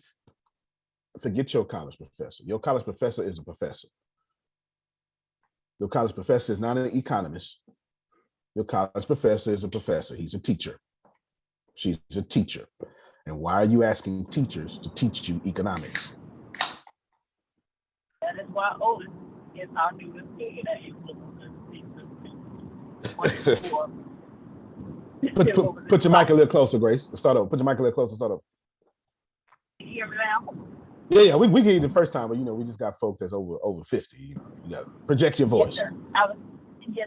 forget your college professor. Your college professor is a professor. Your college professor is not an economist. Your college professor is a professor. He's a teacher. She's a teacher. And why are you asking teachers to teach you economics? That is why Otis is our newest billionaire influencer. Put your mic a little closer, Grace. Start over. Put your mic a little closer. Start over. You hear me now? Yeah, we get it the first time, but we just got folks that's over 50. You got to project your voice. Yes,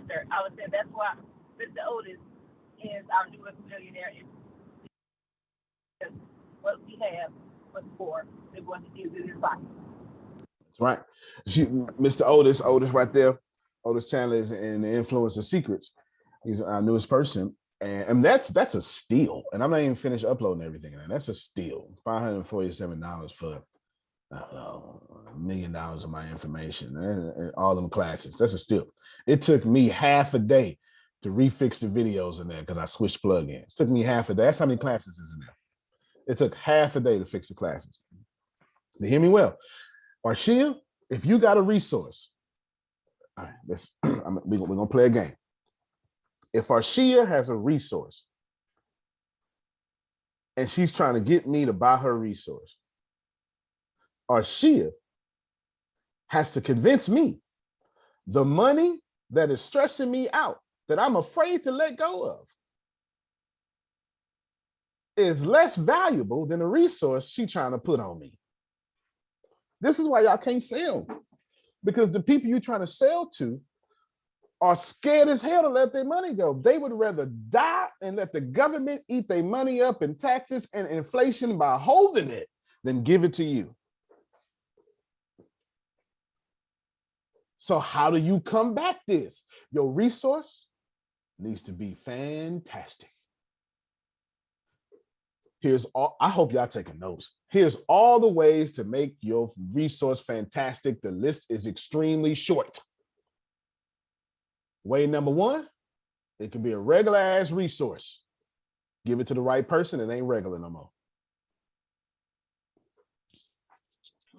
sir. I was saying that's why Mr. Otis is our newest millionaire. What we have was for they want to give it his life. That's right. Mr. Otis right there. Otis Chandler is in the Influencer Secrets. He's our newest person. And that's a steal. And I'm not even finished uploading everything. And that's a steal. $547 for, I don't know, $1 million of my information and all them classes. That's a steal. It took me half a day to refix the videos in there because I switched plugins. It took me half a day. That's how many classes is in there. It took half a day to fix the classes. But hear me well. Arshia, if you got a resource, all right, we're going to play a game. If Arshia has a resource and she's trying to get me to buy her resource, Arshia has to convince me the money that is stressing me out, that I'm afraid to let go of, is less valuable than the resource she's trying to put on me. This is why y'all can't sell, because the people you're trying to sell to are scared as hell to let their money go. They would rather die and let the government eat their money up in taxes and inflation by holding it than give it to you. So how do you combat this? Your resource needs to be fantastic. Here's all, I hope y'all taking notes. Here's all the ways to make your resource fantastic. The list is extremely short. Way number one, it can be a regular ass resource. Give it to the right person, it ain't regular no more.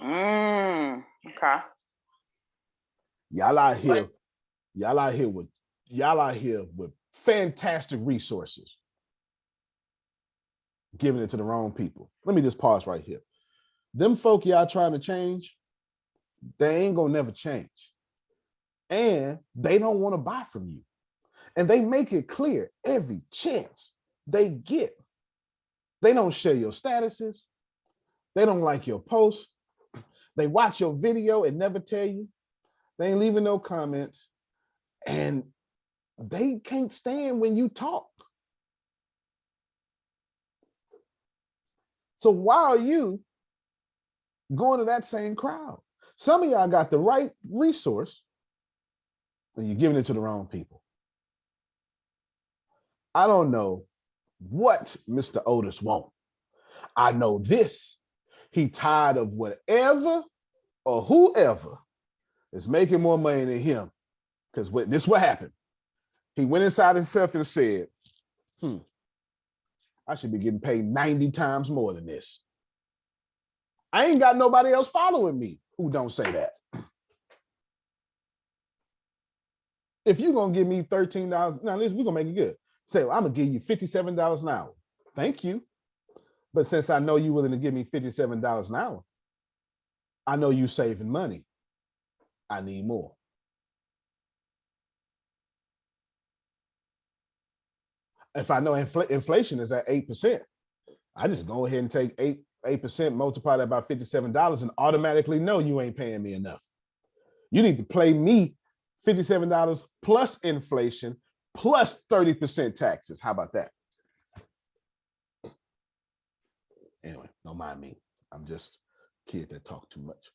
Okay. Y'all out here with fantastic resources. Giving it to the wrong people. Let me just pause right here. Them folk y'all trying to change, they ain't gonna never change. And they don't want to buy from you. And they make it clear every chance they get. They don't share your statuses. They don't like your posts. They watch your video and never tell you. They ain't leaving no comments. And they can't stand when you talk. So why are you going to that same crowd? Some of y'all got the right resource, and you're giving it to the wrong people. I don't know what Mr. Otis wants. I know this. He tired of whatever or whoever is making more money than him. Because this what happened. He went inside himself and said, I should be getting paid 90 times more than this. I ain't got nobody else following me who don't say that. If you're going to give me $13, now listen, we're going to make it good. Say, well, I'm going to give you $57 an hour. Thank you. But since I know you're willing to give me $57 an hour, I know you saving money. I need more. If I know inflation is at 8%, I just go ahead and take 8%, multiply that by $57 and automatically know you ain't paying me enough. You need to pay me $57 plus inflation plus 30% taxes. How about that? Anyway, don't mind me. I'm just a kid that talk too much.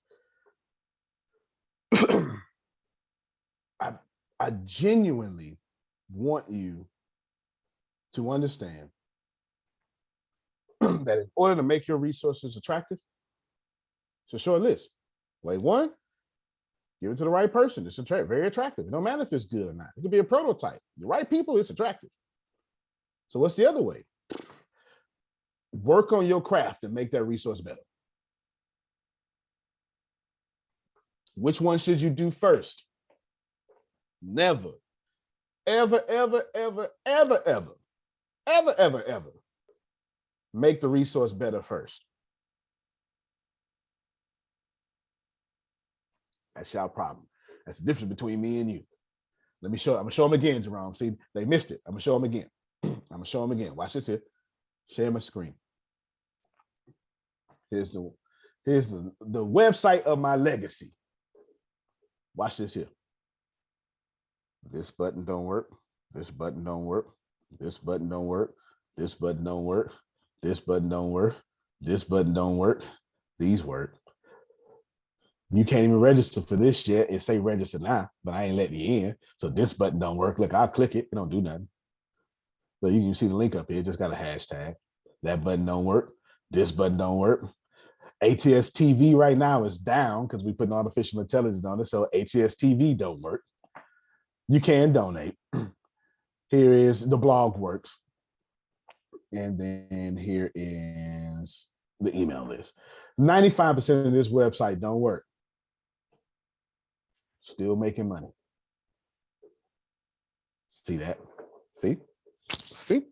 I genuinely want you to understand that in order to make your resources attractive, it's a short list. Way one, give it to the right person. It's very attractive. No matter if it's good or not. It could be a prototype. The right people, it's attractive. So what's the other way? Work on your craft and make that resource better. Which one should you do first? Never, ever, ever, ever, ever, ever, ever, ever, ever make the resource better first. That's your problem. That's the difference between me and you. I'm gonna show them again, Jerome. See, they missed it. I'm gonna show them again. I'm gonna show them again. Watch this here. Share my screen. Here's the website of my legacy. Watch this here. This button don't work. This button don't work. This button don't work. This button don't work. This button don't work. This button don't work. These work. You can't even register for this yet. It say register now, but I ain't letting you in. So this button don't work. Look, I'll click it. It don't do nothing. But you can see the link up here. It just got a hashtag. That button don't work. This button don't work. ATS TV right now is down because we put artificial intelligence on it. So ATS TV don't work. You can donate. Here is the blog works. And then here is the email list. 95% of this website don't work. Still making money. See that? See? See?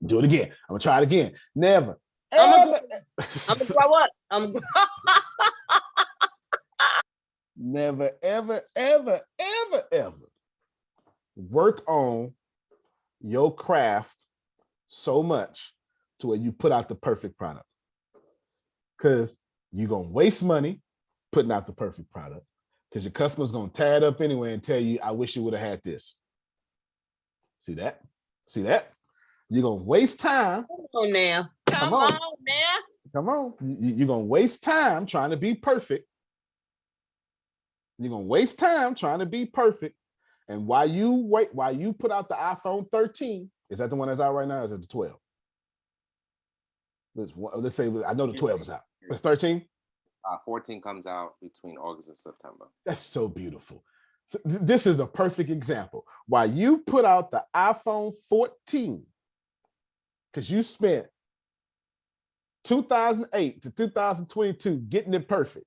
Do it again. I'm gonna try it again. Never. I'm gonna grow up. Never, ever, ever, ever, ever work on your craft so much to where you put out the perfect product. Because you're going to waste money putting out the perfect product because your customer's going to tie it up anyway and tell you, I wish you would have had this. See that? See that? You're going to waste time. Come on now. Come on now. Come on. You're going to waste time trying to be perfect. You're going to waste time trying to be perfect. And while you put out the iPhone 13, is that the one that's out right now? Or is it the 12? Let's say, I know the 12 is out. It's 13? 14 comes out between August and September. That's so beautiful. This is a perfect example. While you put out the iPhone 14, because you spent 2008 to 2022 getting it perfect.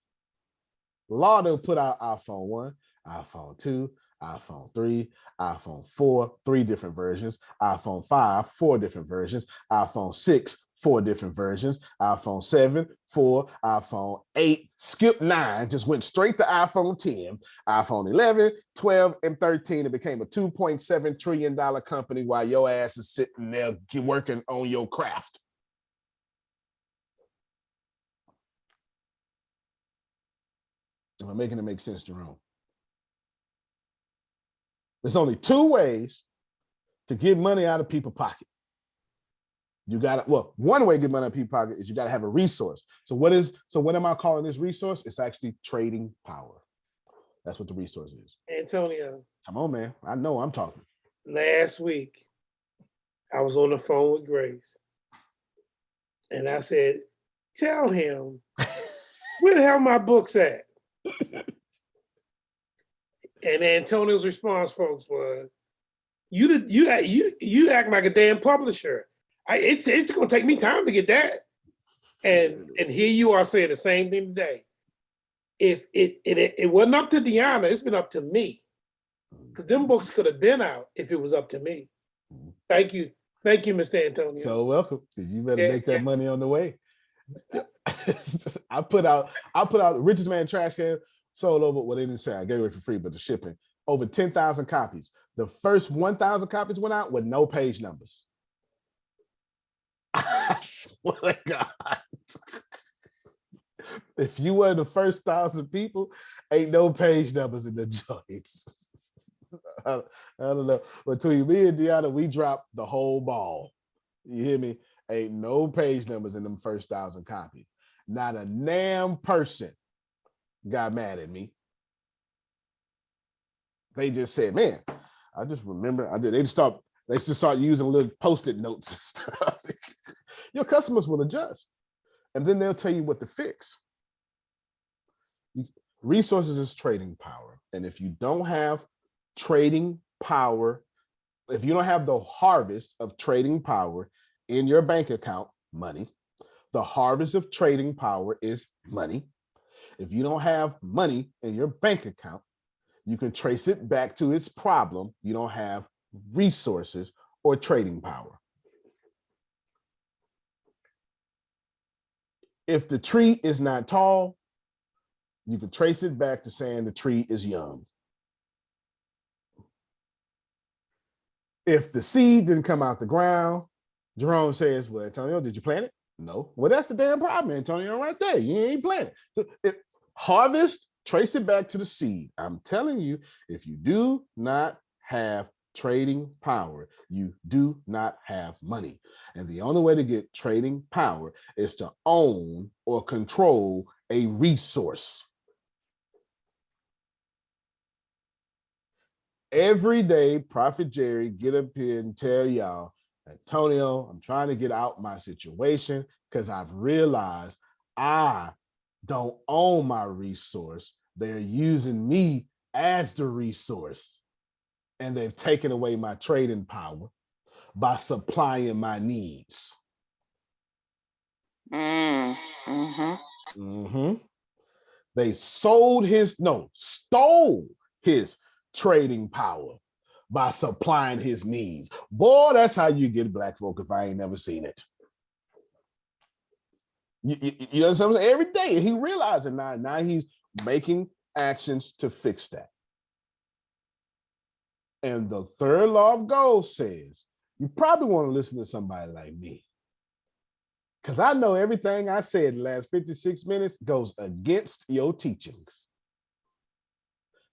Laudo put out iPhone 1, iPhone 2, iPhone 3, iPhone 4, 3 different versions, iPhone 5, 4 different versions, iPhone 6, 4 different versions, iPhone 7, 4, iPhone 8, skip 9, just went straight to iPhone 10, iPhone 11, 12, and 13. It became a $2.7 trillion company while your ass is sitting there working on your craft. Am I making it make sense, Jerome? There's only two ways to get money out of people's pocket. You got to, well, one way to get money out of people's pocket is you got to have a resource. So what am I calling this resource? It's actually trading power. That's what the resource is. Antonio, Come on, man. I know I'm talking. last week, I was on the phone with Grace. And I said, tell him, where the hell my books at? And Antonio's response, folks, was, you act like a damn publisher. It's gonna take me time to get that. And here you are saying the same thing today. If it wasn't up to Deanna, it's been up to me. Because them books could have been out if it was up to me. Thank you, Mr. Antonio. So welcome, because you better make that money on the way. I put out the Richest Man Trash Can, sold over, well, they didn't say I gave it away for free, but the shipping, over 10,000 copies. The first 1,000 copies went out with no page numbers. I swear to God. If you were the first 1,000 people, ain't no page numbers in the joints. I don't know. Between me and Deanna, we dropped the whole ball. You hear me? Ain't no page numbers in them first 1,000 copies. Not a damn person got mad at me. They just said, man, I just remember they just start using little Post-it notes and stuff. Your customers will adjust. And then they'll tell you what to fix. Resources is trading power. And if you don't have trading power, if you don't have the harvest of trading power in your bank account, money, the harvest of trading power is money. If you don't have money in your bank account, you can trace it back to its problem. You don't have resources or trading power. If the tree is not tall, you can trace it back to saying the tree is young. If the seed didn't come out the ground, Jerome says, well, Antonio, did you plant it? No. Well, that's the damn problem, Antonio, right there. You ain't planted. So harvest, trace it back to the seed. I'm telling you, if you do not have trading power, you do not have money. And the only way to get trading power is to own or control a resource. Every day, Prophet Jerry get up here and tell y'all, Antonio, I'm trying to get out my situation because I've realized I don't own my resource. They're using me as the resource. And they've taken away my trading power by supplying my needs. They stole his trading power by supplying his needs. Boy, that's how you get black folk if I ain't never seen it. You know what I'm saying? Every day, he realized it now. Now he's making actions to fix that. And the third law of gold says, you probably want to listen to somebody like me. Because I know everything I said in the last 56 minutes goes against your teachings.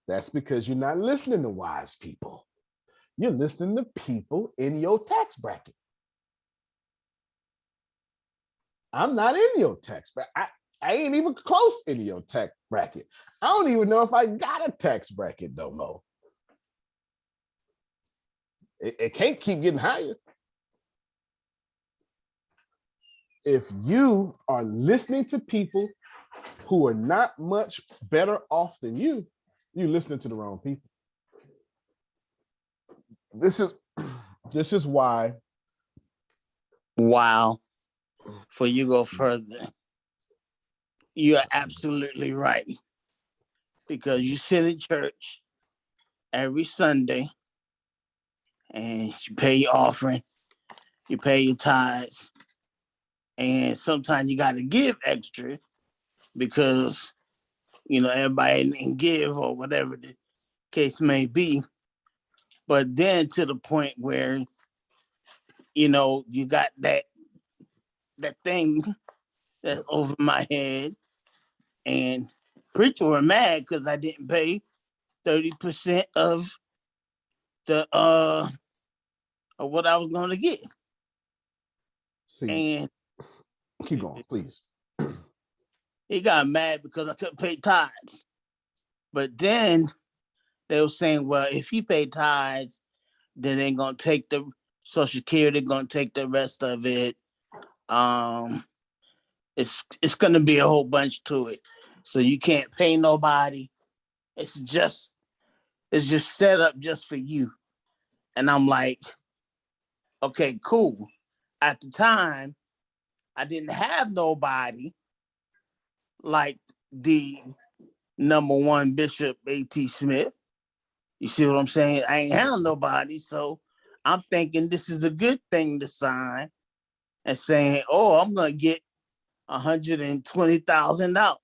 That's because you're not listening to wise people. You're listening to people in your tax bracket. I'm not in your tax bracket. I ain't even close in your tax bracket. I don't even know if I got a tax bracket no more. It can't keep getting higher. If you are listening to people who are not much better off than you, you're listening to the wrong people. This is why. Wow. Before you go further, you're absolutely right. Because you sit in church every Sunday and you pay your offering, you pay your tithes, and sometimes you got to give extra because, everybody didn't give or whatever the case may be. But then to the point where, you got that thing that's over my head, and preacher were mad because I didn't pay 30% of the of what I was gonna get. See, And keep going, please. he got mad because I couldn't pay tithes. But then they were saying, well, if he paid tithes, then they're gonna take the Social Security, gonna take the rest of it. It's gonna be a whole bunch to it. So you can't pay nobody. It's just set up just for you. And I'm like, okay, cool. At the time, I didn't have nobody like the number one Bishop A.T. Smith. You see what I'm saying? I ain't have nobody. So I'm thinking this is a good thing to sign and saying, oh, I'm going to get $120,000.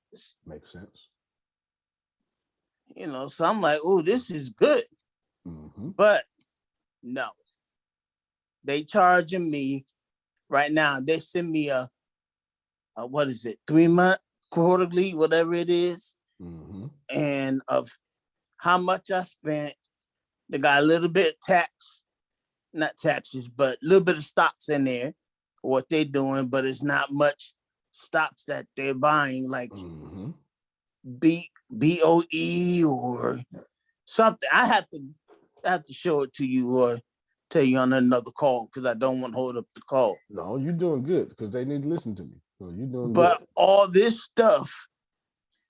Makes sense. You know, so I'm like, oh, this is good. Mm-hmm. But no, they charging me right now. They send me a what is it, 3-month quarterly, whatever it is. Mm-hmm. And of how much I spent, they got a little bit of tax, not taxes, but a little bit of stocks in there, what they're doing, but it's not much stocks that they're buying, like Mm-hmm. BOE or something. I have to show it to you or tell you on another call because I don't want to hold up the call. No, you're doing good because they need to listen to me. So you're doing But good. all this stuff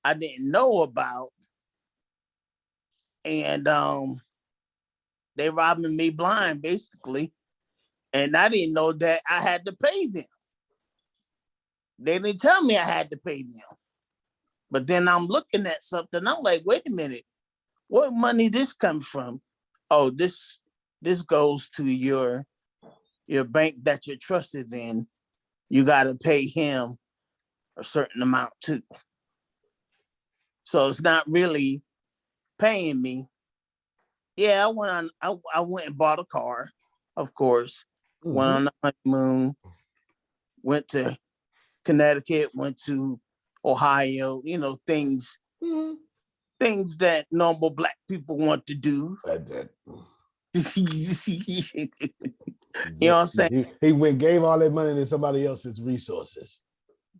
I didn't know about, and they robbing me blind basically, and I didn't know that I had to pay them. They didn't tell me I had to pay them. But then I'm looking at something. I'm like, wait a minute, what money this comes from? Oh, this goes to your bank that your trust is in. You got to pay him a certain amount too. So it's not really paying me. Yeah, I went and bought a car, of course. Mm-hmm. Went on the honeymoon, went to Connecticut, went to Ohio, you know, things that normal Black people want to do. That. You know what I'm saying? He went gave all that money to somebody else's resources.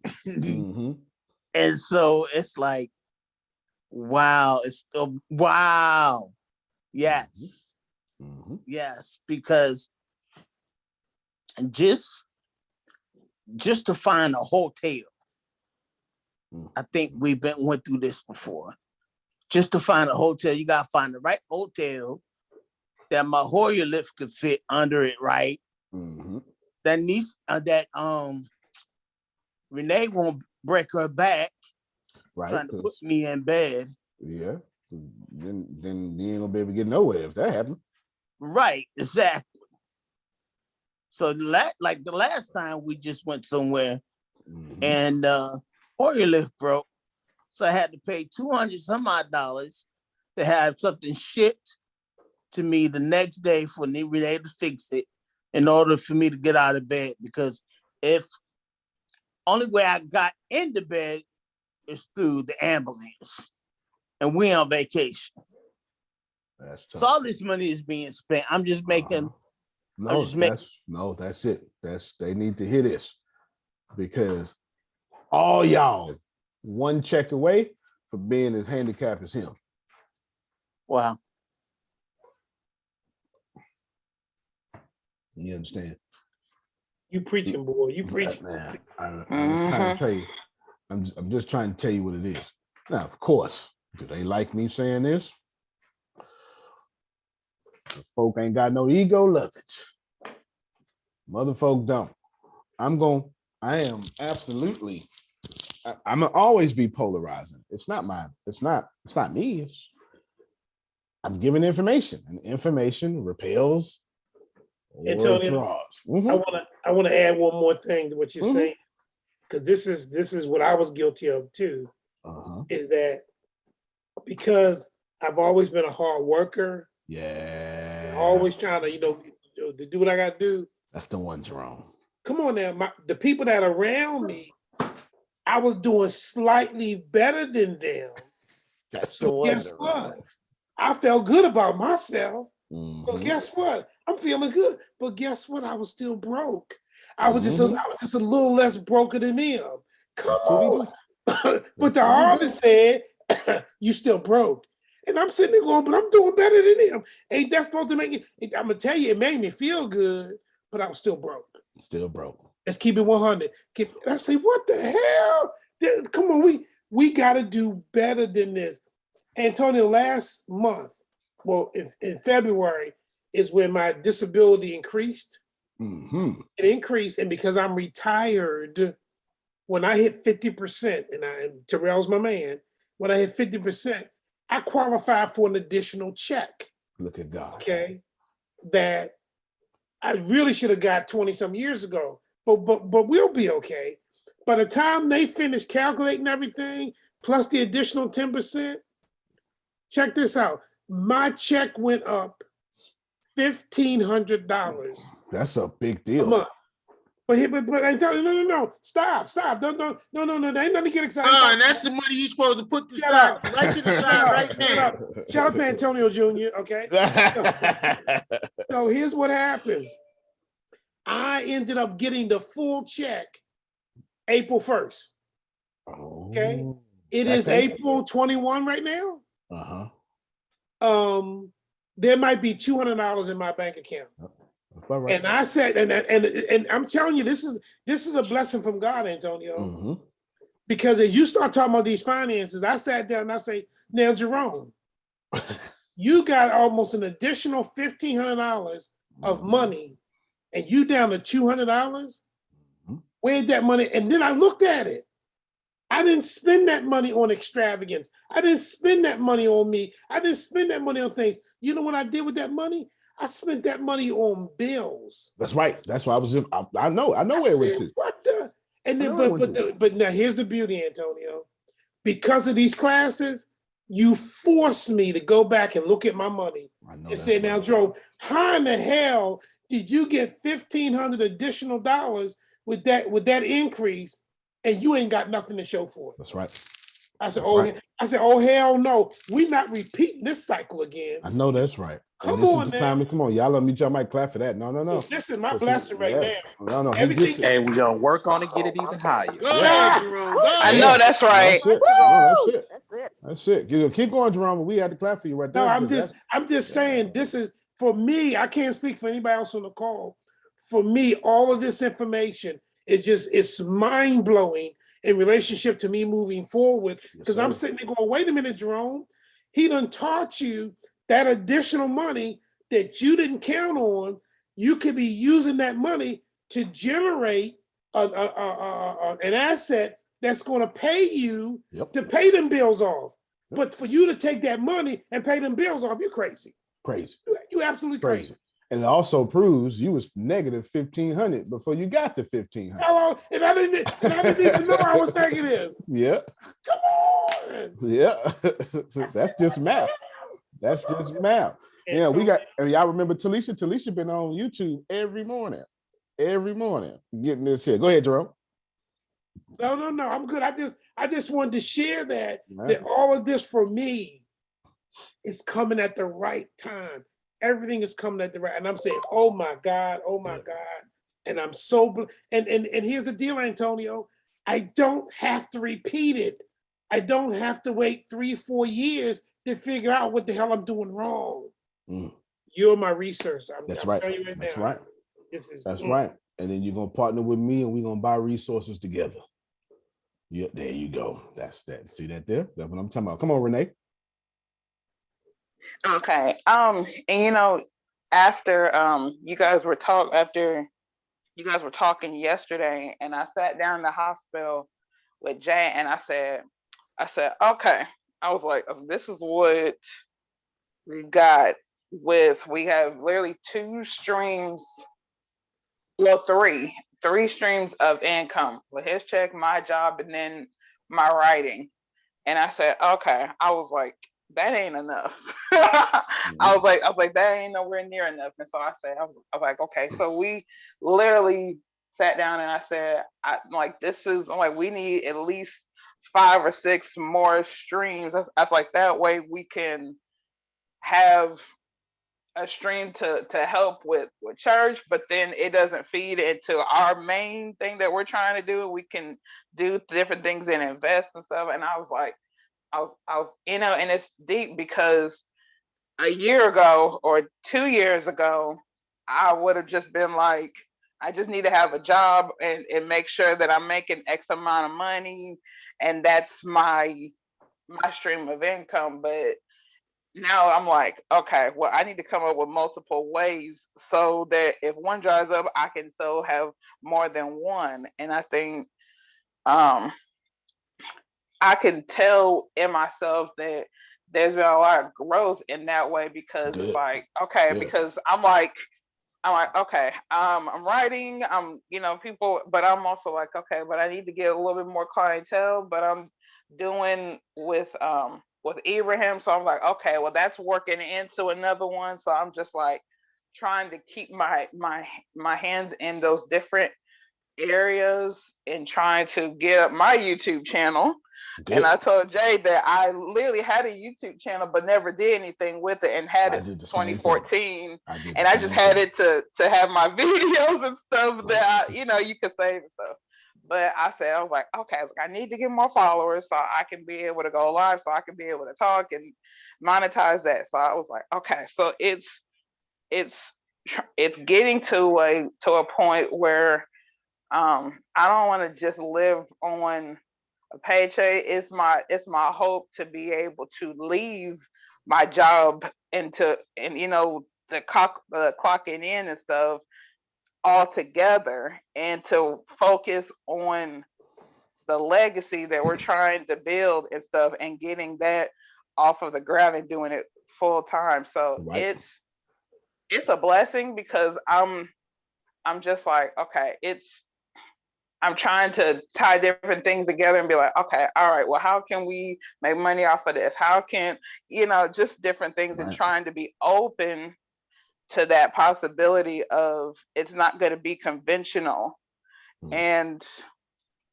Mm-hmm. And so it's like, wow, wow. Yes. Mm-hmm. Yes, because just to find a hotel, I think we went through this before. Just to find a hotel, you gotta find the right hotel that my Hoyer lift could fit under it, right? Mm-hmm. That Renee won't break her back Right. trying to put me in bed. Yeah. Then you ain't gonna be able to get nowhere if that happened. Right, exactly. So like the last time we just went somewhere and Hoyer lift broke. So I had to pay $200 some odd to have something shipped to me the next day for Renee to fix it in order for me to get out of bed. Because if only way I got into bed is through the ambulance, and we on vacation. That's tough. So all this money is being spent. I'm just making. That's it. They need to hear this because all y'all one check away for being as handicapped as him. Wow. You understand? You preaching, boy. You preaching. I'm just trying to tell you. I'm just trying to tell you what it is. Now, of course, do they like me saying this? The folk ain't got no ego, love it. Mother folk don't. I am absolutely. I'm gonna always be polarizing. It's not me. I'm giving information, and information repels or Antonio, draws. I want to add one more thing to what you're saying, because this is what I was guilty of too. Is that because I've always been a hard worker. Yeah. Always trying to, to do what I got to do. That's the one, Jerome. Come on now, the people that are around me, I was doing slightly better than them. That's so guess what? I felt good about myself. So guess what? I'm feeling good. But guess what? I was still broke. I was just a little less broken than them. Come on. But the artist said, you still broke. And I'm sitting there going, but I'm doing better than them. Ain't that supposed to make it? I'm gonna tell you, it made me feel good, but I was still broke. Still broke. Let's keep it 100. And I say, what the hell? Come on, we gotta do better than this. Antonio, last month, well, in February, is when my disability increased. It increased, and because I'm retired, when I hit 50%, and Terrell's my man, when I hit 50%, I qualify for an additional check. Look at God. Okay. That I really should have got 20 some years ago, but we'll be okay. By the time they finish calculating everything, plus the additional 10%, check this out. My check went up $1,500. That's a big deal. A month. But I tell you, no, stop. Don't, no, there ain't nothing to get excited about. And that's the money you're supposed to put to side, right to the side right now. Shut up, Antonio Jr., okay? So here's what happened. I ended up getting the full check April 1st. Okay? It is April 21 right now. There might be $200 in my bank account. Right. And I said, and I'm telling you, this is a blessing from God, Antonio. Because as you start talking about these finances, I sat down and I say, now, Jerome, you got almost an additional $1,500 of money, and you down to $200. Where'd that money? And then I looked at it. I didn't spend that money on extravagance. I didn't spend that money on me. I didn't spend that money on things. You know what I did with that money? I spent that money on bills. That's right. That's why I know where it went to. What the? And then, but now here's the beauty, Antonio. Because of these classes, you forced me to go back and look at my money and say, now, Joe, how in the hell did you get $1,500 additional dollars with that increase, and you ain't got nothing to show for it? That's right. I said, oh hell no, we're not repeating this cycle again. I know that's right. Come this on, is the man. time. Come on, y'all. Y'all might clap for that. No. This is my blessing right now. No. Everything. Hey, we're gonna work on it, get it even higher. Go ahead, Jerome. Go ahead. I know that's right. That's it. Keep going, Jerome. We had to clap for you right there. No, I'm just saying, this is for me. I can't speak for anybody else on the call. For me, all of this information it's mind blowing in relationship to me moving forward. Because I'm sitting there going, wait a minute, Jerome. He done taught you that additional money that you didn't count on. You could be using that money to generate an asset that's going to pay you to pay them bills off. But for you to take that money and pay them bills off, you're crazy. You absolutely crazy. And it also proves you was negative 1,500 before you got the 1,500. Hello, and I didn't even know I was negative. Yeah. Come on. Yeah. That's just math. That's just math. Yeah, we got. And y'all remember Talisha? Talisha been on YouTube every morning, getting this here. Go ahead, Jerome. No. I'm good. I just wanted to share that all of this for me is coming at the right time. Everything is coming at the right, and I'm saying, oh my God, and I'm so and here's the deal, Antonio. I don't have to repeat it. I don't have to wait 3-4 years to figure out what the hell I'm doing wrong. You're my researcher. That's right. That's right. That's right. And then you're gonna partner with me, and we're gonna buy resources together. Yeah, there you go. That's that. See that there? That's what I'm talking about. Come on, Renee. Okay. And after you guys were talking yesterday, and I sat down in the hospital with Jay, and I said, okay. I was like, this is what we got we have literally 2 streams, well, three streams of income with his check, my job, and then my writing. And I said, okay. I was like, that ain't enough. I was like, that ain't nowhere near enough. And so I was like, okay. So we literally sat down and I said, we need at least 5 or 6 more streams. I was like, that way we can have a stream to help with church, but then it doesn't feed into our main thing that we're trying to do. We can do different things and invest and stuff. And I was like, I was, and it's deep because a year ago or 2 years ago, I would have just been like, I just need to have a job and make sure that I'm making X amount of money, and that's my stream of income. But now I'm like, okay, well, I need to come up with multiple ways so that if one dries up, I can still have more than one. And I think I can tell in myself that there's been a lot of growth in that way, because it's Good. like, okay, Good. because I'm like, okay, I'm writing, people, but I'm also like, okay, but I need to get a little bit more clientele, but I'm doing with Abraham. So I'm like, okay, well, that's working into another one. So I'm just like trying to keep my hands in those different areas and trying to get up my YouTube channel. Good. And I told Jay that I literally had a YouTube channel but never did anything with it, and had I it did since the same thing. 2014. I did. And I just had it to have my videos and stuff that you could save and stuff. But I was like, okay, I need to get more followers so I can be able to go live, so I can be able to talk and monetize that. So I was like, okay, so it's getting to a point where I don't want to just live on a paycheck. It's my hope to be able to leave my job and the clocking in and stuff all together, and to focus on the legacy that we're trying to build and stuff, and getting that off of the ground and doing it full time. So Right. it's a blessing, because I'm just like, okay, I'm trying to tie different things together and be like, okay, all right, well, how can we make money off of this? How can, just different things, and Right. trying to be open to that possibility of it's not going to be conventional, and,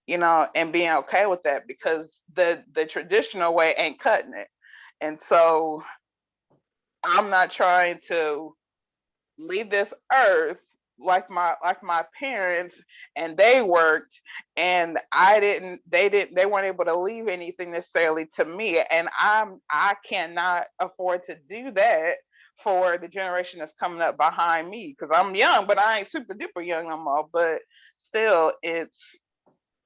and being okay with that, because the traditional way ain't cutting it. And so I'm not trying to leave this earth like my parents, and they worked, and they weren't able to leave anything necessarily to me, and I cannot afford to do that for the generation that's coming up behind me, because I'm young, but I ain't super duper young no more. But still, it's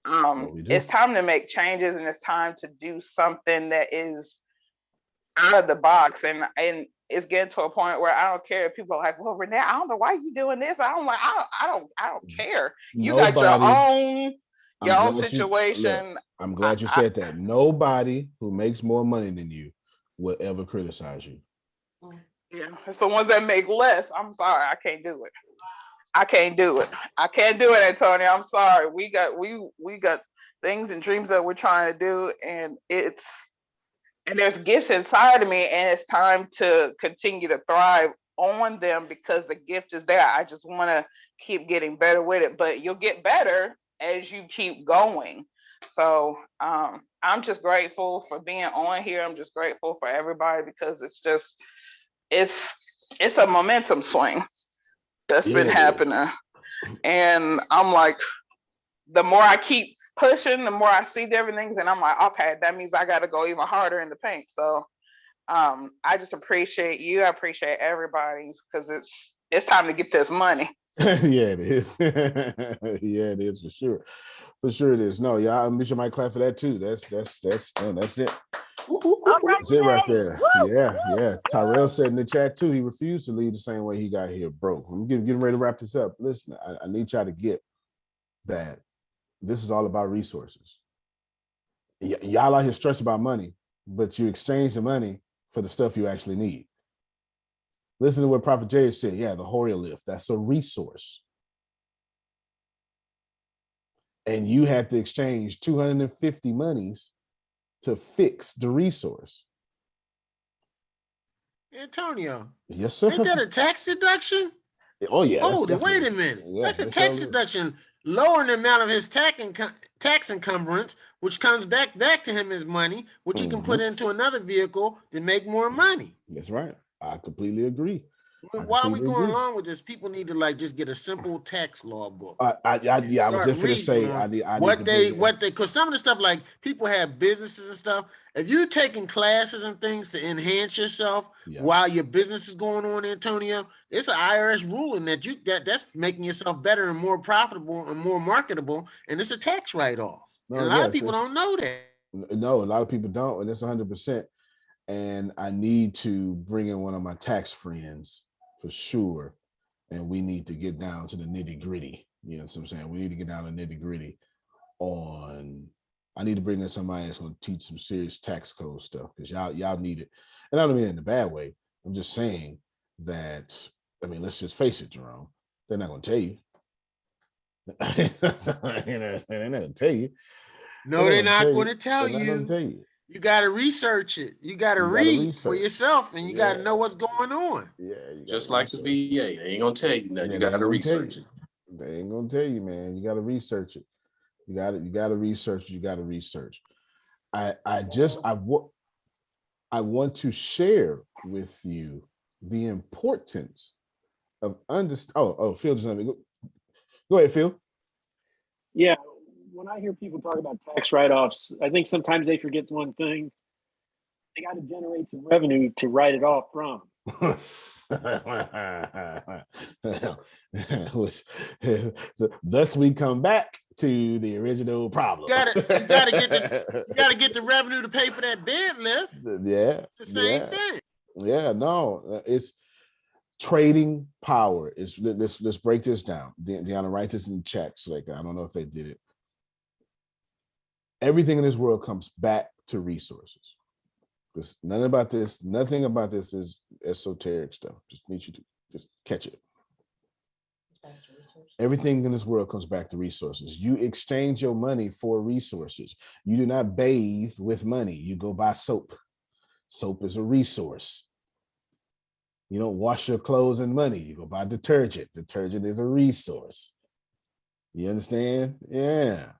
time to make changes, and it's time to do something that is out of the box, and it's getting to a point where I don't care if people are like, well, Renee, I don't know why you doing this. I'm like, I don't care. You got your own situation. I'm glad you said that. Nobody who makes more money than you will ever criticize you. Yeah, it's the ones that make less. I'm sorry, I can't do it. I can't do it, Antonio. I'm sorry. We got things and dreams that we're trying to do, and there's gifts inside of me, and it's time to continue to thrive on them, because the gift is there. I just want to keep getting better with it, but you'll get better as you keep going. So I'm just grateful for being on here. I'm just grateful for everybody, because it's a momentum swing that's been happening. And I'm like, the more I keep pushing, the more I see different things, and I'm like, okay, that means I got to go even harder in the paint. So I just appreciate you. I appreciate everybody, because it's time to get this money. Yeah, it is. Yeah, it is for sure. For sure it is. No, y'all, Misha might clap for that too. That's it. That's it right there. Yeah. Tyrell said in the chat too, he refused to leave the same way he got here broke. I'm getting ready to wrap this up. Listen, I need y'all to get that this is all about resources. Y'all out here stressed about money, but you exchange the money for the stuff you actually need. Listen to what Prophet Jay said. Yeah, the Horia lift, that's a resource. And you had to exchange 250 monies to fix the resource. Antonio. Yes, sir. Ain't that a tax deduction? Oh, yeah. Hold it, wait a minute. Yeah, that's a tax deduction, lowering the amount of his tax encumbrance, which comes back to him as money, which he can put into another vehicle to make more money. That's right. I completely agree. I While we completely going agree. along with this, people need to like just get a simple tax law book. Yeah, I was Start just gonna reading say on I need to bring it. what they, because some of the stuff like people have businesses and stuff. If you're taking classes and things to enhance yourself Yeah. while your business is going on, Antonio, it's an IRS ruling that that's making yourself better and more profitable and more marketable, and it's a tax write-off. No, And a lot of yes, people don't know that. no, a lot of people don't, and it's 100%. And I need to bring in one of my tax friends for sure. And we need to get down to the nitty gritty. You know what I'm saying? We need to get down to nitty gritty on. I need to bring in somebody that's going to teach some serious tax code stuff because y'all need it. And I don't mean it in a bad way. I'm just saying that. I mean, let's just face it, Jerome. They're not going to tell you. They're not going to tell you. No, they're not going to tell They're not going to you. tell you. You got to research it. You got to read for yourself, and you got to know what's going on. Yeah, just like the VA, they ain't gonna tell you nothing. You got to research it. They ain't gonna tell you, man. You got to research it. You got to research. You got to research. I want to share with you the importance of understand. Oh, Phil, just let me go ahead, Phil. Yeah, when I hear people talk about tax write-offs, I think sometimes they forget one thing. They got to generate some revenue to write it off from. Thus we come back to the original problem. You gotta get the revenue to pay for that bed lift. Yeah. It's the same thing. Yeah, no, it's trading power. Let's break this down. Deanna, write this in the chat. So like, I don't know if they did it. Everything in this world comes back to resources. Nothing about this is esoteric stuff. Just need you to just catch it. Everything in this world comes back to resources. You exchange your money for resources. You do not bathe with money. You go buy soap. Soap is a resource. You don't wash your clothes in money. You go buy detergent. Detergent is a resource. You understand? Yeah.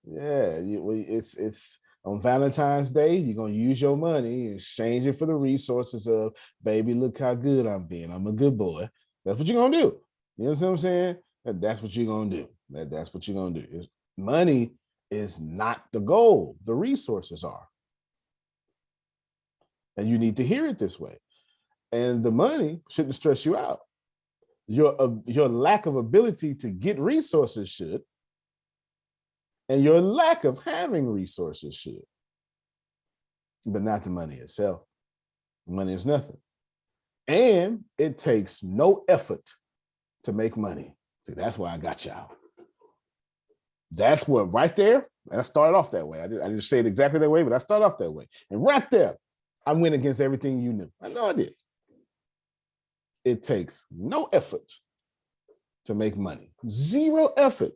It's on Valentine's Day, you're going to use your money and exchange it for the resources of, baby, look how good I'm being. I'm a good boy. That's what you're going to do. You know what I'm saying? That's what you're going to do. That's what you're going to do. Money is not the goal. The resources are. And you need to hear it this way. And the money shouldn't stress you out. Your lack of ability to get resources should. And your lack of having resources should, but not the money itself. Money is nothing. And it takes no effort to make money. See, that's why I got y'all. That's what right there, and I started off that way. I didn't say it exactly that way, but I started off that way. And right there, I went against everything you knew. I know I did. It takes no effort to make money. Zero effort.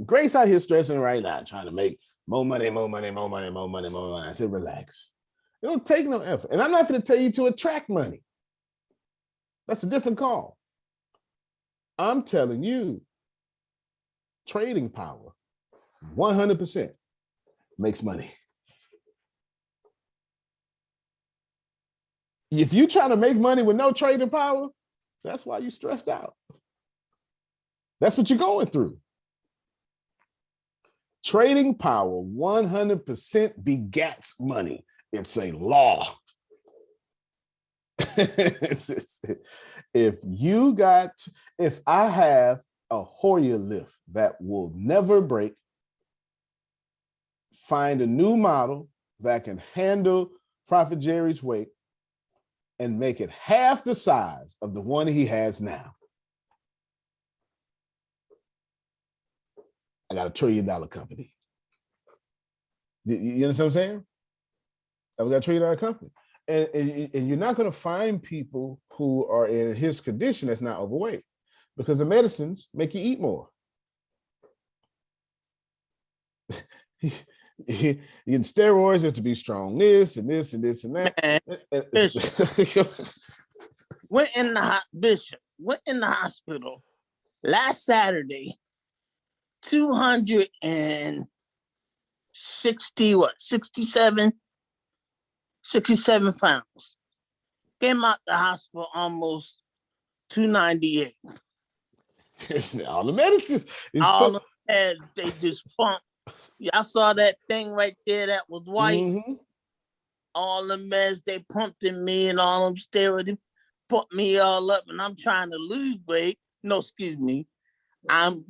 Grace out here stressing right now, trying to make more money. I said, relax. It don't take no effort. And I'm not going to tell you to attract money. That's a different call. I'm telling you, trading power, 100% makes money. If you're trying to make money with no trading power, that's why you're stressed out. That's what you're going through. Trading power 100% begats money. It's a law. If I have a Hoyer lift that will never break, find a new model that can handle Prophet Jerry's weight and make it half the size of the one he has now, I got $1 trillion company. You understand what I'm saying? I've got $1 trillion company. And you're not going to find people who are in his condition that's not overweight because the medicines make you eat more. You get steroids just to be strong, this and this and this and that. Went in the hospital last Saturday, 67 pounds. Came out the hospital almost $298. All the medicines. All the meds, they just pump. Y'all saw that thing right there that was white. Mm-hmm. All the meds they pumped in me and all them steroids put me all up, and I'm trying to lose weight. No, excuse me. I'm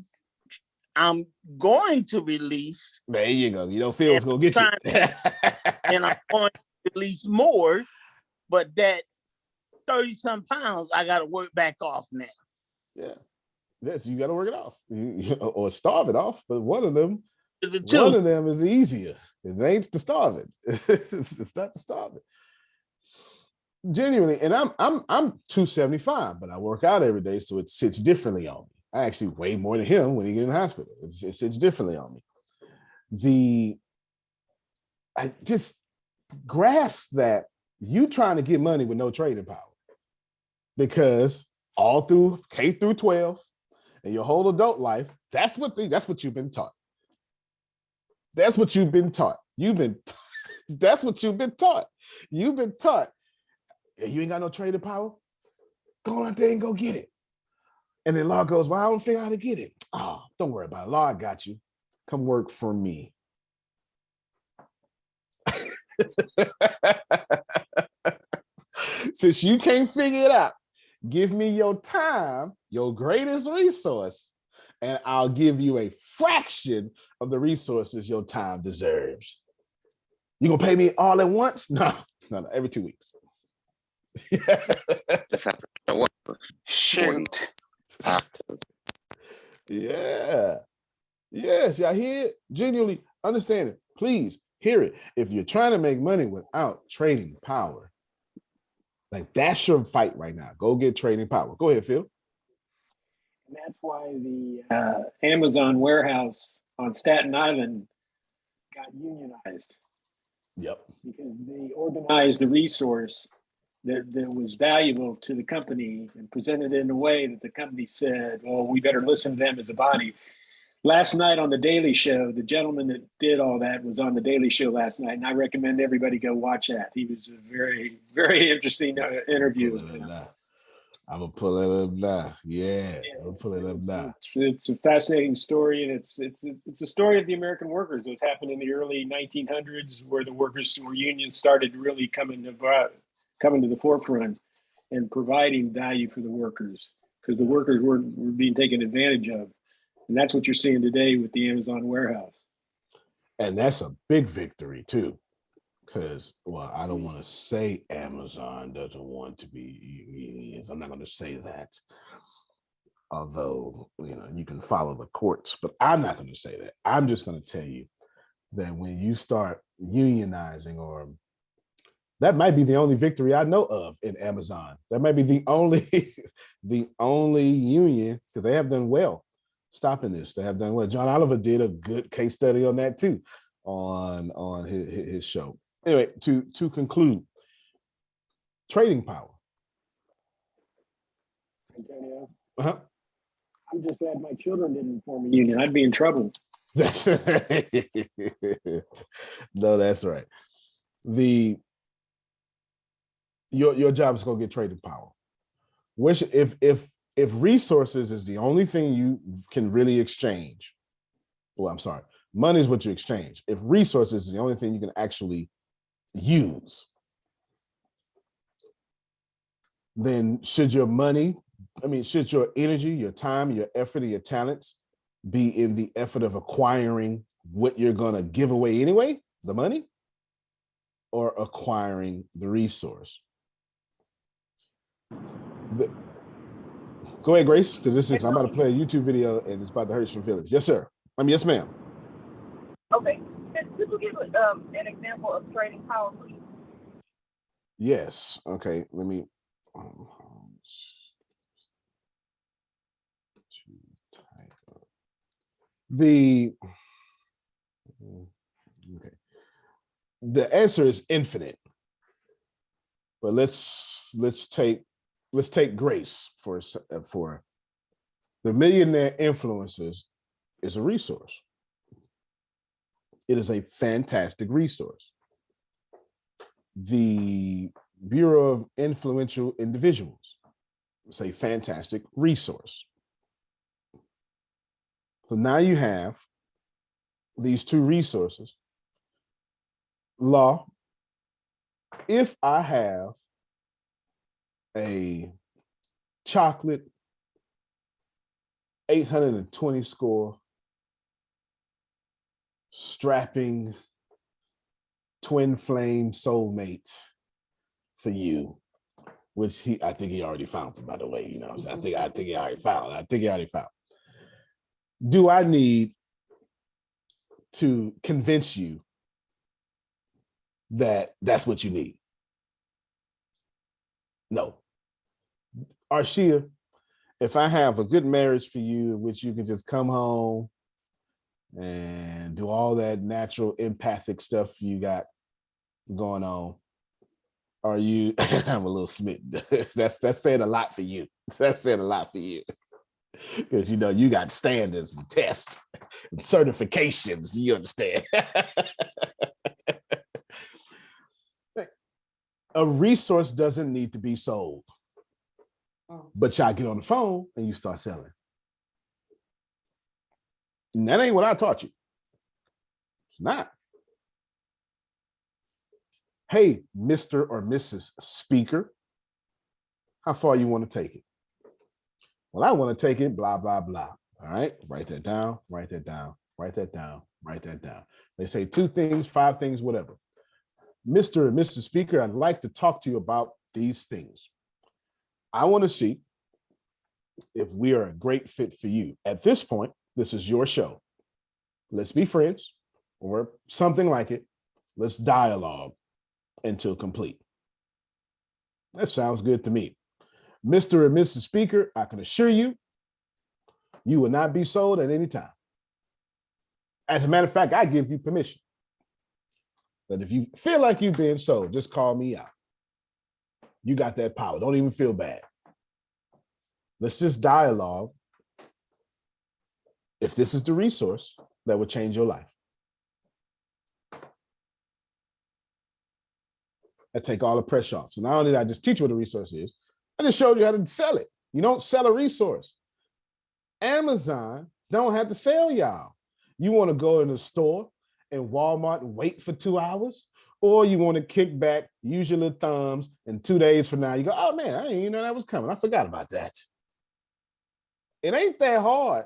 going to release. There you go. You don't feel it's gonna get you. And I'm going to release more, but that 30-some pounds I got to work back off now. Yeah. Yes, you got to work it off or starve it off. But one of them is easier. It ain't to starve it. It's not to starve it. Genuinely, and I'm 275, but I work out every day, so it sits differently on me. I actually weigh more than him when he get in the hospital. It sits differently on me. I just grasp that you trying to get money with no trading power, because all through K through 12 and your whole adult life, that's what you've been taught. That's what you've been taught. That's what you've been taught. You've been taught. You ain't got no trading power. Go out there and go get it. And then Law goes, well, I don't figure out how to get it. Oh, don't worry about it. Law, I got you. Come work for me. Since you can't figure it out, give me your time, your greatest resource, and I'll give you a fraction of the resources your time deserves. You gonna pay me all at once? No, every 2 weeks. Just have to show up. Shoot. Yeah. Yes, y'all hear it? Genuinely understand it. Please hear it. If you're trying to make money without trading power, like that's your fight right now. Go get trading power. Go ahead, Phil. And that's why the Amazon warehouse on Staten Island got unionized. Yep. Because they organized the resource that was valuable to the company and presented it in a way that the company said, well, we better listen to them as a body. Last night on The Daily Show, the gentleman that did all that was on The Daily Show last night, and I recommend everybody go watch that. He was a very, very interesting interview. I'm gonna pull it up now. Yeah, I'm gonna pull it up now. It's a fascinating story, and it's a story of the American workers. It happened in the early 1900s, where the workers or unions started really coming to the forefront and providing value for the workers, because the workers were being taken advantage of. And that's what you're seeing today with the Amazon warehouse. And that's a big victory too, because, well, I don't want to say Amazon doesn't want to be unions. I'm not going to say that, although, you can follow the courts, but I'm not going to say that. I'm just going to tell you that when you start unionizing, or that might be the only victory I know of in Amazon. That might be the only union, because they have done well stopping this. They have done well. John Oliver did a good case study on that too, on his show. Anyway, to conclude, trading power. Antonio, Uh-huh. I'm just glad my children didn't form a union. I'd be in trouble. No, that's right. Your job is going to get trading power. Which, if resources is the only thing you can really exchange, well, I'm sorry, money is what you exchange. If resources is the only thing you can actually use, then should your energy, your time, your effort, and your talents be in the effort of acquiring what you're going to give away anyway, the money, or acquiring the resource? Go ahead, Grace, because I'm about to play a YouTube video and it's about to hurt some feelings. Yes, sir. Yes, ma'am. Okay. Could you give an example of trading power, please? Yes. Okay. Let me. The answer is infinite, but let's take Grace for the millionaire influencers is a resource. It is a fantastic resource. The Bureau of Influential Individuals It's a fantastic resource. So now you have these two resources. Law, if I have a chocolate 820 score strapping twin flame soulmate for you, which I think he already found it, by the way. You know, I think he already found. Do I need to convince you that that's what you need? No. Arshia, if I have a good marriage for you in which you can just come home and do all that natural empathic stuff you got going on, are you I'm a little smitten. That's saying a lot for you. That's saying a lot for you. Because you know you got standards and tests and certifications, you understand. A resource doesn't need to be sold, but y'all get on the phone and you start selling. And that ain't what I taught you. It's not. Hey, Mr. or Mrs. Speaker, how far you want to take it? Well, I want to take it, blah, blah, blah. All right, write that down, write that down, write that down, write that down. They say 2 things, 5 things, whatever. Mr. or Mrs. Speaker, I'd like to talk to you about these things. I want to see if we are a great fit for you. At this point, this is your show. Let's be friends or something like it. Let's dialogue until complete. That sounds good to me. Mr. or Mrs. Speaker, I can assure you, you will not be sold at any time. As a matter of fact, I give you permission. But if you feel like you've been sold, just call me out. You got that power. Don't even feel bad. Let's just dialogue if this is the resource that would change your life. I take all the pressure off. So not only did I just teach you what a resource is, I just showed you how to sell it. You don't sell a resource. Amazon don't have to sell y'all. You want to go in the store and Walmart and wait for 2 hours, or you want to kick back, use your little thumbs, and 2 days from now, you go, oh man, I didn't even know that was coming. I forgot about that. It ain't that hard.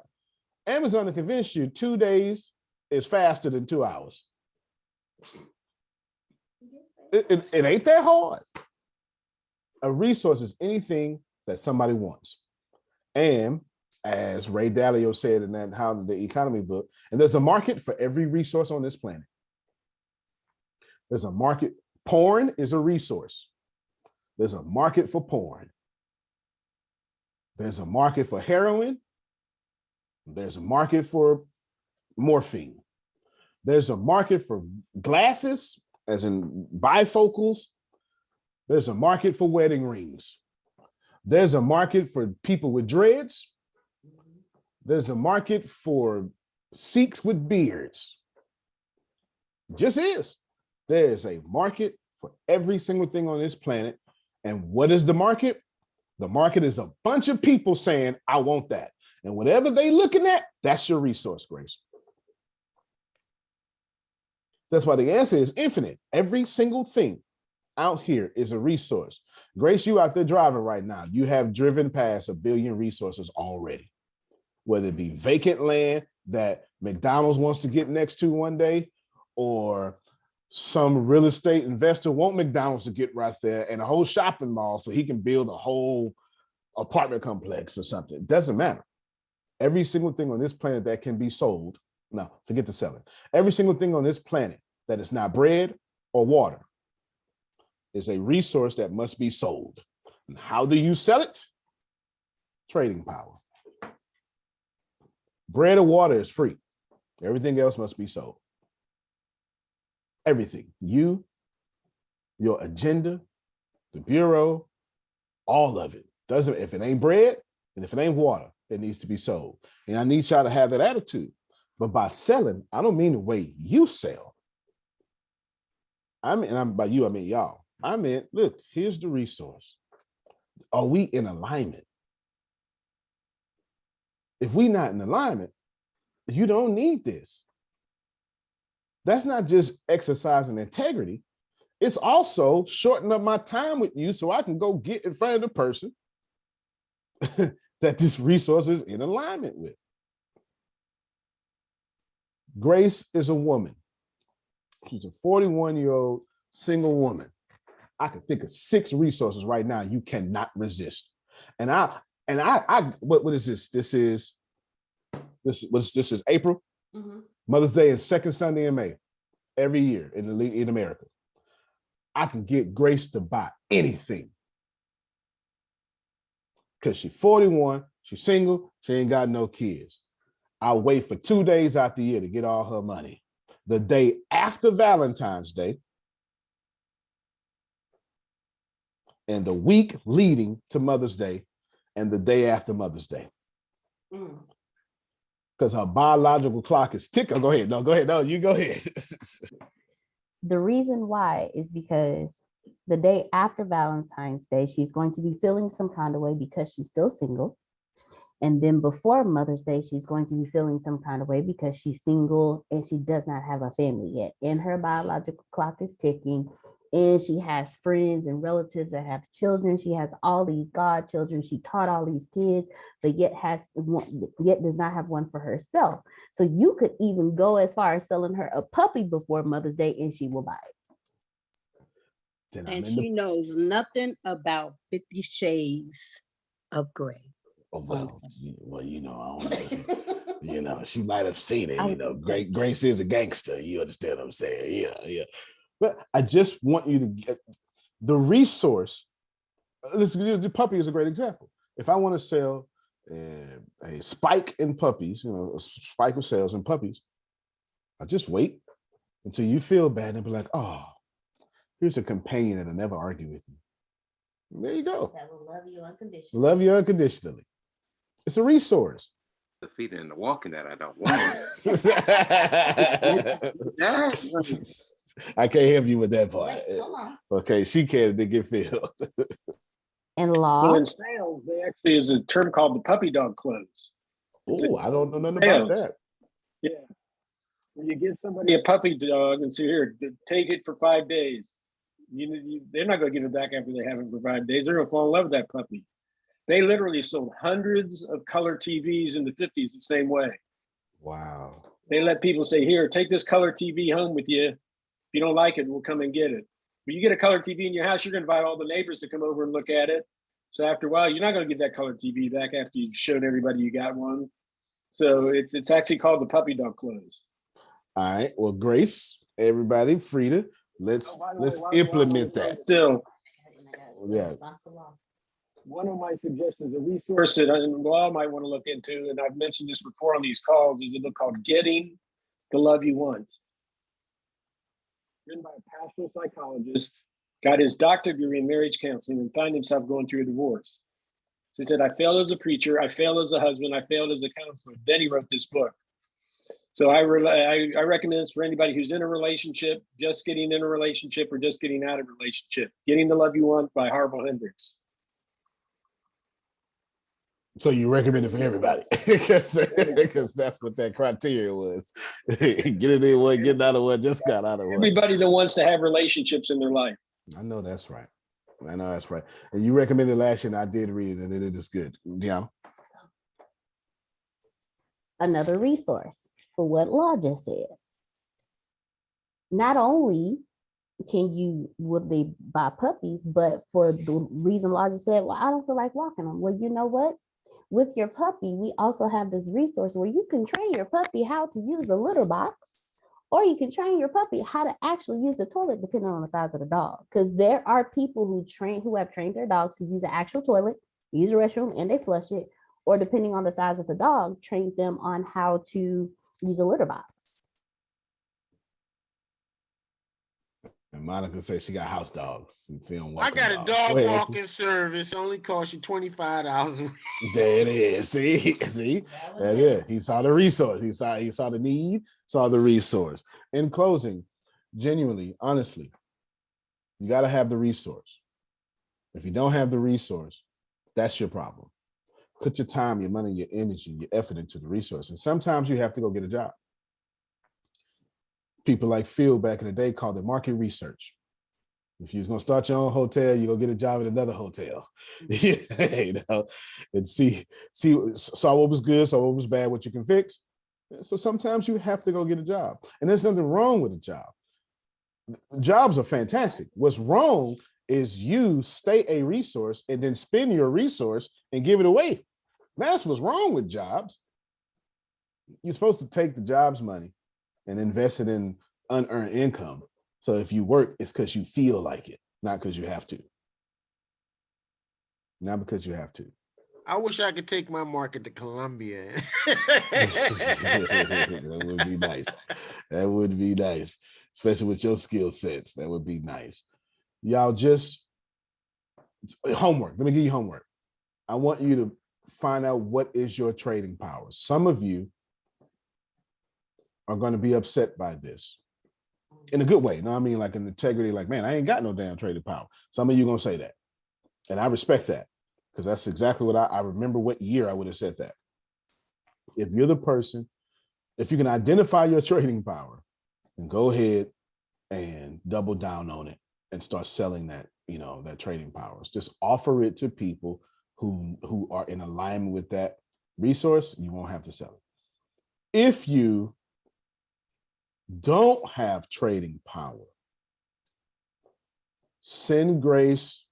Amazon to convince you 2 days is faster than 2 hours. It ain't that hard. A resource is anything that somebody wants. And as Ray Dalio said in that How the Economy book, and there's a market for every resource on this planet. There's a market. Porn is a resource. There's a market for porn. There's a market for heroin. There's a market for morphine. There's a market for glasses, as in bifocals. There's a market for wedding rings. There's a market for people with dreads. There's a market for Sikhs with beards. Just is. There's a market for every single thing on this planet. And what is the market? The market is a bunch of people saying, I want that. And whatever they looking at, that's your resource, Grace. That's why the answer is infinite. Every single thing out here is a resource. Grace, you out there driving right now. You have driven past 1 billion resources already. Whether it be vacant land that McDonald's wants to get next to one day, or some real estate investor want McDonald's to get right there and a whole shopping mall so he can build a whole apartment complex or something. It doesn't matter. Every single thing on this planet that can be sold, no, forget the selling. Every single thing on this planet that is not bread or water is a resource that must be sold. And how do you sell it? Trading power. Bread or water is free. Everything else must be sold. Everything. You, your agenda, the bureau, all of it. Doesn't, if it ain't bread and if it ain't water, it needs to be sold. And I need y'all to have that attitude. But by selling, I don't mean the way you sell. By you, I mean y'all. I meant, look, here's the resource. Are we in alignment? if we not in alignment, you don't need this. That's not just exercising integrity. It's also shortening up my time with you so I can go get in front of the person that this resource is in alignment with. Grace is a woman. She's a 41-year-old single woman. I can think of 6 resources right now you cannot resist. And what is this? This is April. Mm-hmm. Mother's Day is second Sunday in May every year in America. I can get Grace to buy anything because she's 41, she's single, she ain't got no kids. I'll wait for 2 days out the year to get all her money. The day after Valentine's Day and the week leading to Mother's Day and the day after Mother's Day. Because her biological clock is ticking. Go ahead. No, you go ahead. The reason why is because the day after Valentine's Day, she's going to be feeling some kind of way because she's still single. And then before Mother's Day, she's going to be feeling some kind of way because she's single and she does not have a family yet. And her biological clock is ticking. And she has friends and relatives that have children. She has all these godchildren. She taught all these kids, but yet does not have one for herself. So you could even go as far as selling her a puppy before Mother's Day and she will buy it. And she knows nothing about 50 Shades of Grey. Well, you know, I don't know. You know, she might have seen it. You know, Grace is a gangster. You understand what I'm saying? Yeah. But I just want you to get the resource. The puppy is a great example. If I want to sell a spike in puppies, you know, a spike of sales in puppies, I just wait until you feel bad and be like, oh, here's a companion that'll never argue with you. And there you go. That will love you unconditionally. Love you unconditionally. It's a resource. The feeding and the walking that I don't want. I can't help you with that part. Okay, she can to get filled. In law. Well, in sales, they actually is a term called the puppy dog close. Oh, I don't know nothing about that. Yeah. When you give somebody a puppy dog and say, here, take it for 5 days. They're not going to give it back after they have it for 5 days. They're going to fall in love with that puppy. They literally sold hundreds of color TVs in the 50s the same way. Wow. They let people say, here, take this color TV home with you. If you don't like it, we'll come and get it. When you get a color TV in your house, you're going to invite all the neighbors to come over and look at it. So after a while, you're not going to get that color TV back after you've showed everybody you got one. So it's actually called the puppy dog close. All right. Well, Grace, everybody, Frida, let's implement that. Still, yeah. One of my suggestions, a resource that law might want to look into, and I've mentioned this before on these calls, is a book called Getting the Love You Want. Written by a pastoral psychologist, got his doctorate degree in marriage counseling and found himself going through a divorce. So he said, I failed as a preacher, I failed as a husband, I failed as a counselor. Then he wrote this book. So I recommend this for anybody who's in a relationship, just getting in a relationship, or just getting out of a relationship. Getting the Love You Want by Harville Hendricks. So you recommend it for everybody because that's what that criteria was. Get it in one, get out of one, just got out of one. Everybody that wants to have relationships in their life. I know that's right. And you recommended last year, and I did read it, and it is good. Yeah. Another resource for what Law just said. Not only would they buy puppies, but for the reason Law just said, well, I don't feel like walking them. Well, you know what? With your puppy, we also have this resource where you can train your puppy how to use a litter box, or you can train your puppy how to actually use a toilet, depending on the size of the dog. Because there are people who have trained their dogs to use an actual toilet, use a restroom, and they flush it, or depending on the size of the dog, train them on how to use a litter box. And Monica says she got house dogs. I got a dog walking service. Only cost you $25 a week. There it is. See, that's it. He saw the resource. He saw the need. Saw the resource. In closing, genuinely, honestly, you got to have the resource. If you don't have the resource, that's your problem. put your time, your money, your energy, your effort into the resource. And sometimes you have to go get a job. People like Phil back in the day called it market research. If you was gonna start your own hotel, you go get a job at another hotel, you know, and saw what was good, saw what was bad, what you can fix. So sometimes you have to go get a job, and there's nothing wrong with a job. Jobs are fantastic. What's wrong is you stay a resource and then spend your resource and give it away. That's what's wrong with jobs. You're supposed to take the job's money and invest it in unearned income. So if you work, it's because you feel like it, not because you have to. Not because you have to. I wish I could take my market to Colombia. That would be nice. That would be nice, especially with your skill sets. That would be nice. Y'all just homework. Let me give you homework. I want you to find out what is your trading power. Some of you are going to be upset by this in a good way. You know what I mean? Like in integrity, like, man, I ain't got no damn trading power. Some of you going to say that. And I respect that because that's exactly what I remember what year I would have said that. If you're the person, if you can identify your trading power, then go ahead and double down on it and start selling that, you know, that trading powers. Just offer it to people who are in alignment with that resource. You won't have to sell it. If you don't have trading power, send Grace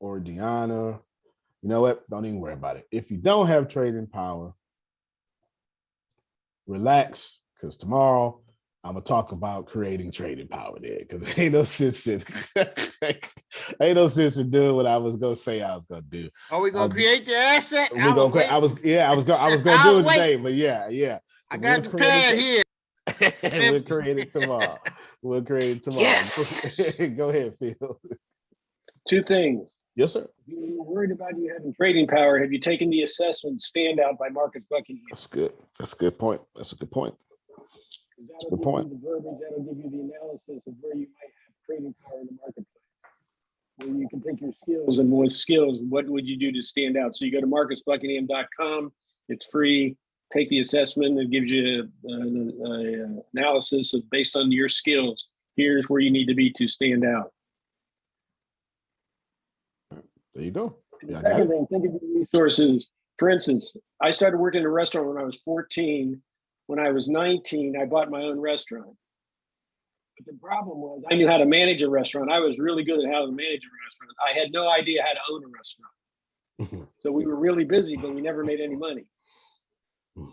or Deanna. You know what? Don't even worry about it. If you don't have trading power, relax, because tomorrow I'm gonna talk about creating trading power there. Because ain't no sense in doing what I was gonna say I was gonna do. Are we gonna create the asset? I was gonna do it today, but yeah. I got the pad here. We'll create it tomorrow. Yes. Go ahead, Phil. Two things. Yes, sir. You're worried about you having trading power. Have you taken the assessment Standout by Marcus Buckingham? That's good. That's a good point. That's a good point. That'll give you the verbiage, that'll give you the analysis of where you might have trading power in the marketplace. Where you can take your skills and with skills, what would you do to stand out? So you go to marcusbuckingham.com. It's free. Take the assessment. It gives you an analysis of based on your skills. Here's where you need to be to stand out. There you go. The second thing, think of your resources. For instance, I started working in a restaurant when I was 14. When I was 19, I bought my own restaurant. But the problem was I knew how to manage a restaurant. I was really good at how to manage a restaurant. I had no idea how to own a restaurant. So we were really busy, but we never made any money.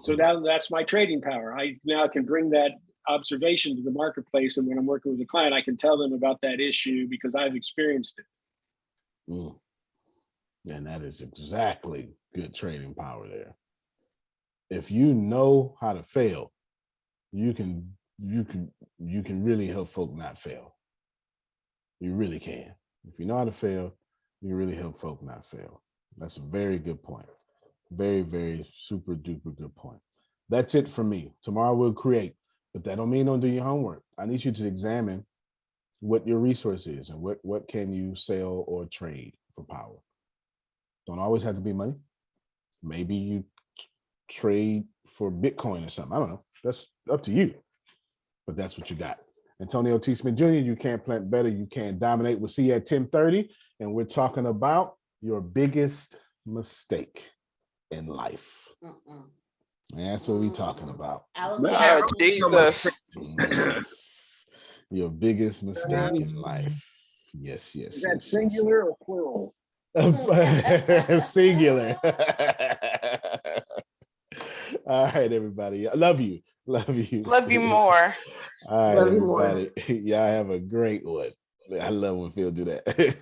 So that's my trading power. I now can bring that observation to the marketplace. And when I'm working with a client, I can tell them about that issue because I've experienced it. And that is exactly good trading power there. If you know how to fail, you can really help folk not fail. You really can. If you know how to fail, you really help folk not fail. That's a very good point. Very, very super duper good point. That's it for me. Tomorrow we'll create, but that don't mean don't do your homework. I need you to examine what your resource is and what can you sell or trade for power. Don't always have to be money. Maybe you trade for Bitcoin or something. I don't know. That's up to you. But that's what you got. Antonio T. Smith Jr., you can't plant better. You can't dominate. We'll see you at 10:30. And we're talking about your biggest mistake in life. That's what we're talking about. Yes. Your biggest mistake in life. Yes. Is that singular or plural? Singular. All right, everybody. I love you. Love you more. All right, everybody. Y'all have a great one. I love when Phil do that.